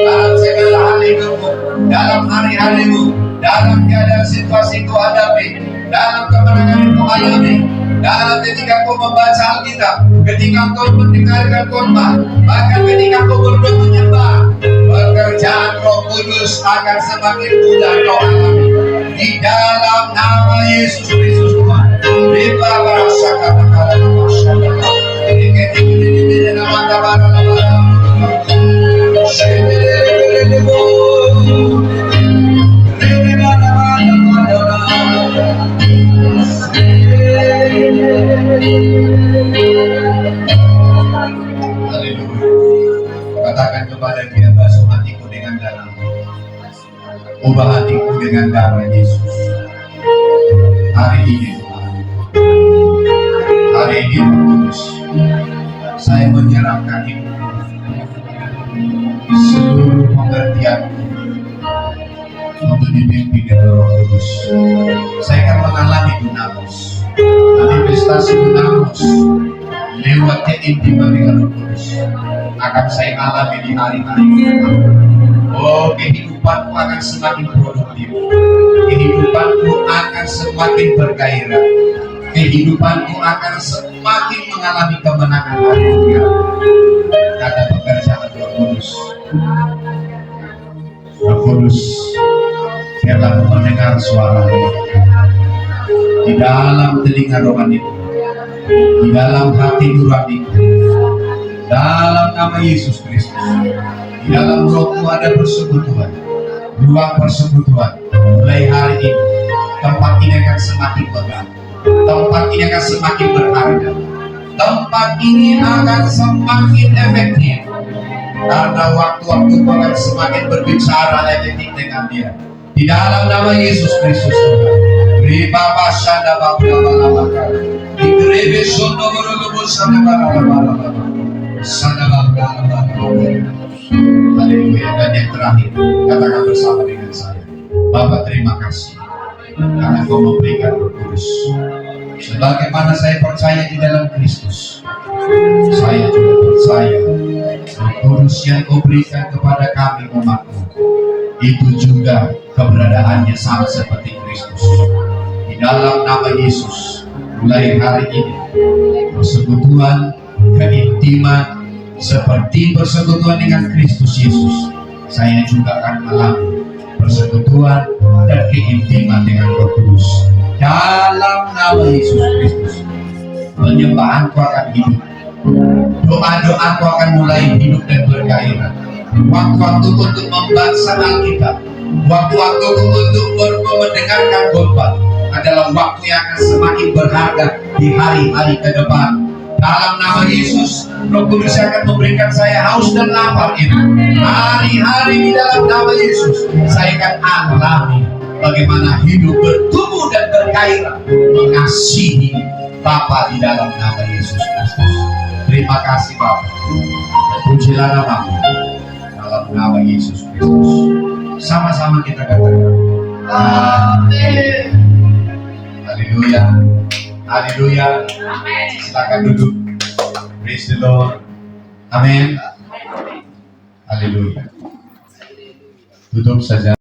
Dalam segala hal hidupmu, dalam hari-harimu, dalam keadaan situasi kau hadapi, dalam kemenangan yang kau alami, dalam ketika kau membaca Alkitab, ketika kau mendengarkan khotbah, bahkan ketika kau berdoa menyembah, pekerjaan Roh Kudus akan semakin mudah kau alami di dalam nama Yesus Kristus Tuhan. Riba barasa kata-kata masyarakat. Ini ketika nama katakan kepada Dia, basuh hatiku dengan darah, ubah hatiku dengan darah Yesus. Hari ini Tuhan, hari ini Roh Kudus, saya menyerahkan hidup seluruh pengertianku untuk dipimpin oleh Roh Kudus. Saya akan mengalami dunamis, manifestasi dunamis lewat keintiman dengan Roh Kudus akan saya alami di hari-hari depan. Oh, kehidupanku akan semakin produktif, kehidupanku akan semakin bergairah, kehidupanku akan semakin mengalami kemenangan. Haleluya. Karena pekerjaan Roh Kudus. Roh Kudus, biarlah mendengar suara-Mu di dalam telinga rohani, di dalam hati nurani, dalam nama Yesus Kristus. Di dalam Roh-Mu ada persekutuan, ruang persekutuan. Mulai hari ini, tempat ini akan semakin megah, tempat ini akan semakin berharga, tempat ini akan semakin efektif, karena waktu-waktu akan semakin berbicara efektif dengan Dia. Di dalam nama Yesus Kristus Tuhan. Riba basanda babalabaka. Digrebe sondo borolobo sanda babalabaka. Sanda babalabaka. Haleluya. Dan yang terakhir, katakan bersama dengan saya. Bapa, terima kasih karena Kau memberikan Roh Kudus. Sebagaimana saya percaya di dalam Kristus, saya juga percaya Roh Kudus yang Kau berikan kepada kami umat-Mu itu juga keberadaannya sama seperti Kristus. Di dalam nama Yesus, mulai hari ini persekutuan, keintiman seperti persekutuan dengan Kristus Yesus, saya juga akan mengalami persekutuan dan keintiman dengan Roh Kudus. Dalam nama Yesus Kristus, penyembahanku akan hidup, Doa-doaku akan mulai hidup dan bergairah. Waktu-waktu untuk membaca Alkitab, waktu-waktu untuk mendengarkan khotbah adalah waktu yang akan semakin berharga di hari-hari ke depan. Dalam nama Yesus, Roh Kudus akan memberikan saya haus dan lapar itu. Hari-hari di dalam nama Yesus, saya akan alami bagaimana hidup bertumbuh dan bergairah mengasihi Bapa di dalam nama Yesus Kristus. Terima kasih Bapa. Pujilah namamu dalam nama Yesus Kristus. Sama-sama kita katakan amin. Haleluya. Haleluya. Silakan duduk. Praise the Lord. Amin. Haleluya. Tutup saja.